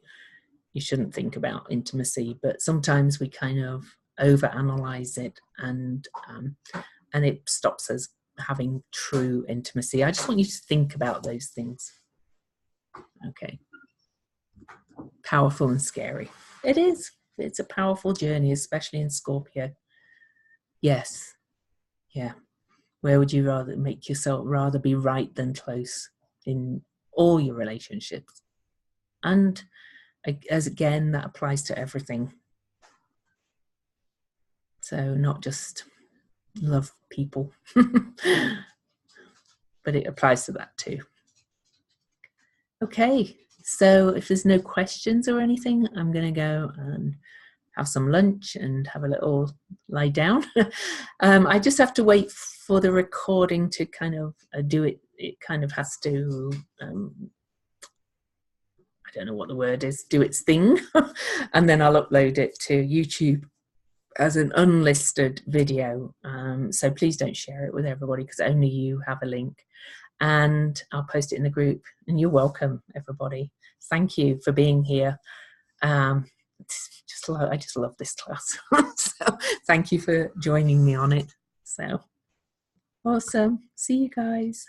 you shouldn't think about intimacy, but sometimes we kind of overanalyze it, and it stops us having true intimacy. I just want you to think about those things. Okay. Powerful and scary. It is. It's a powerful journey, especially in Scorpio. Yes. Yeah. Where would you rather make yourself rather be right than close in all your relationships? And as again, that applies to everything. So not just love people, but it applies to that too. Okay, so if there's no questions or anything, I'm going to go and have some lunch and have a little lie down. I just have to wait for the recording to kind of do it. It kind of has to, I don't know what the word is, do its thing. And then I'll upload it to YouTube as an unlisted video. So please don't share it with everybody because only you have a link. And I'll post it in the group. And you're welcome, everybody. Thank you for being here. I just love this class. So thank you for joining me on it. So awesome. See you guys.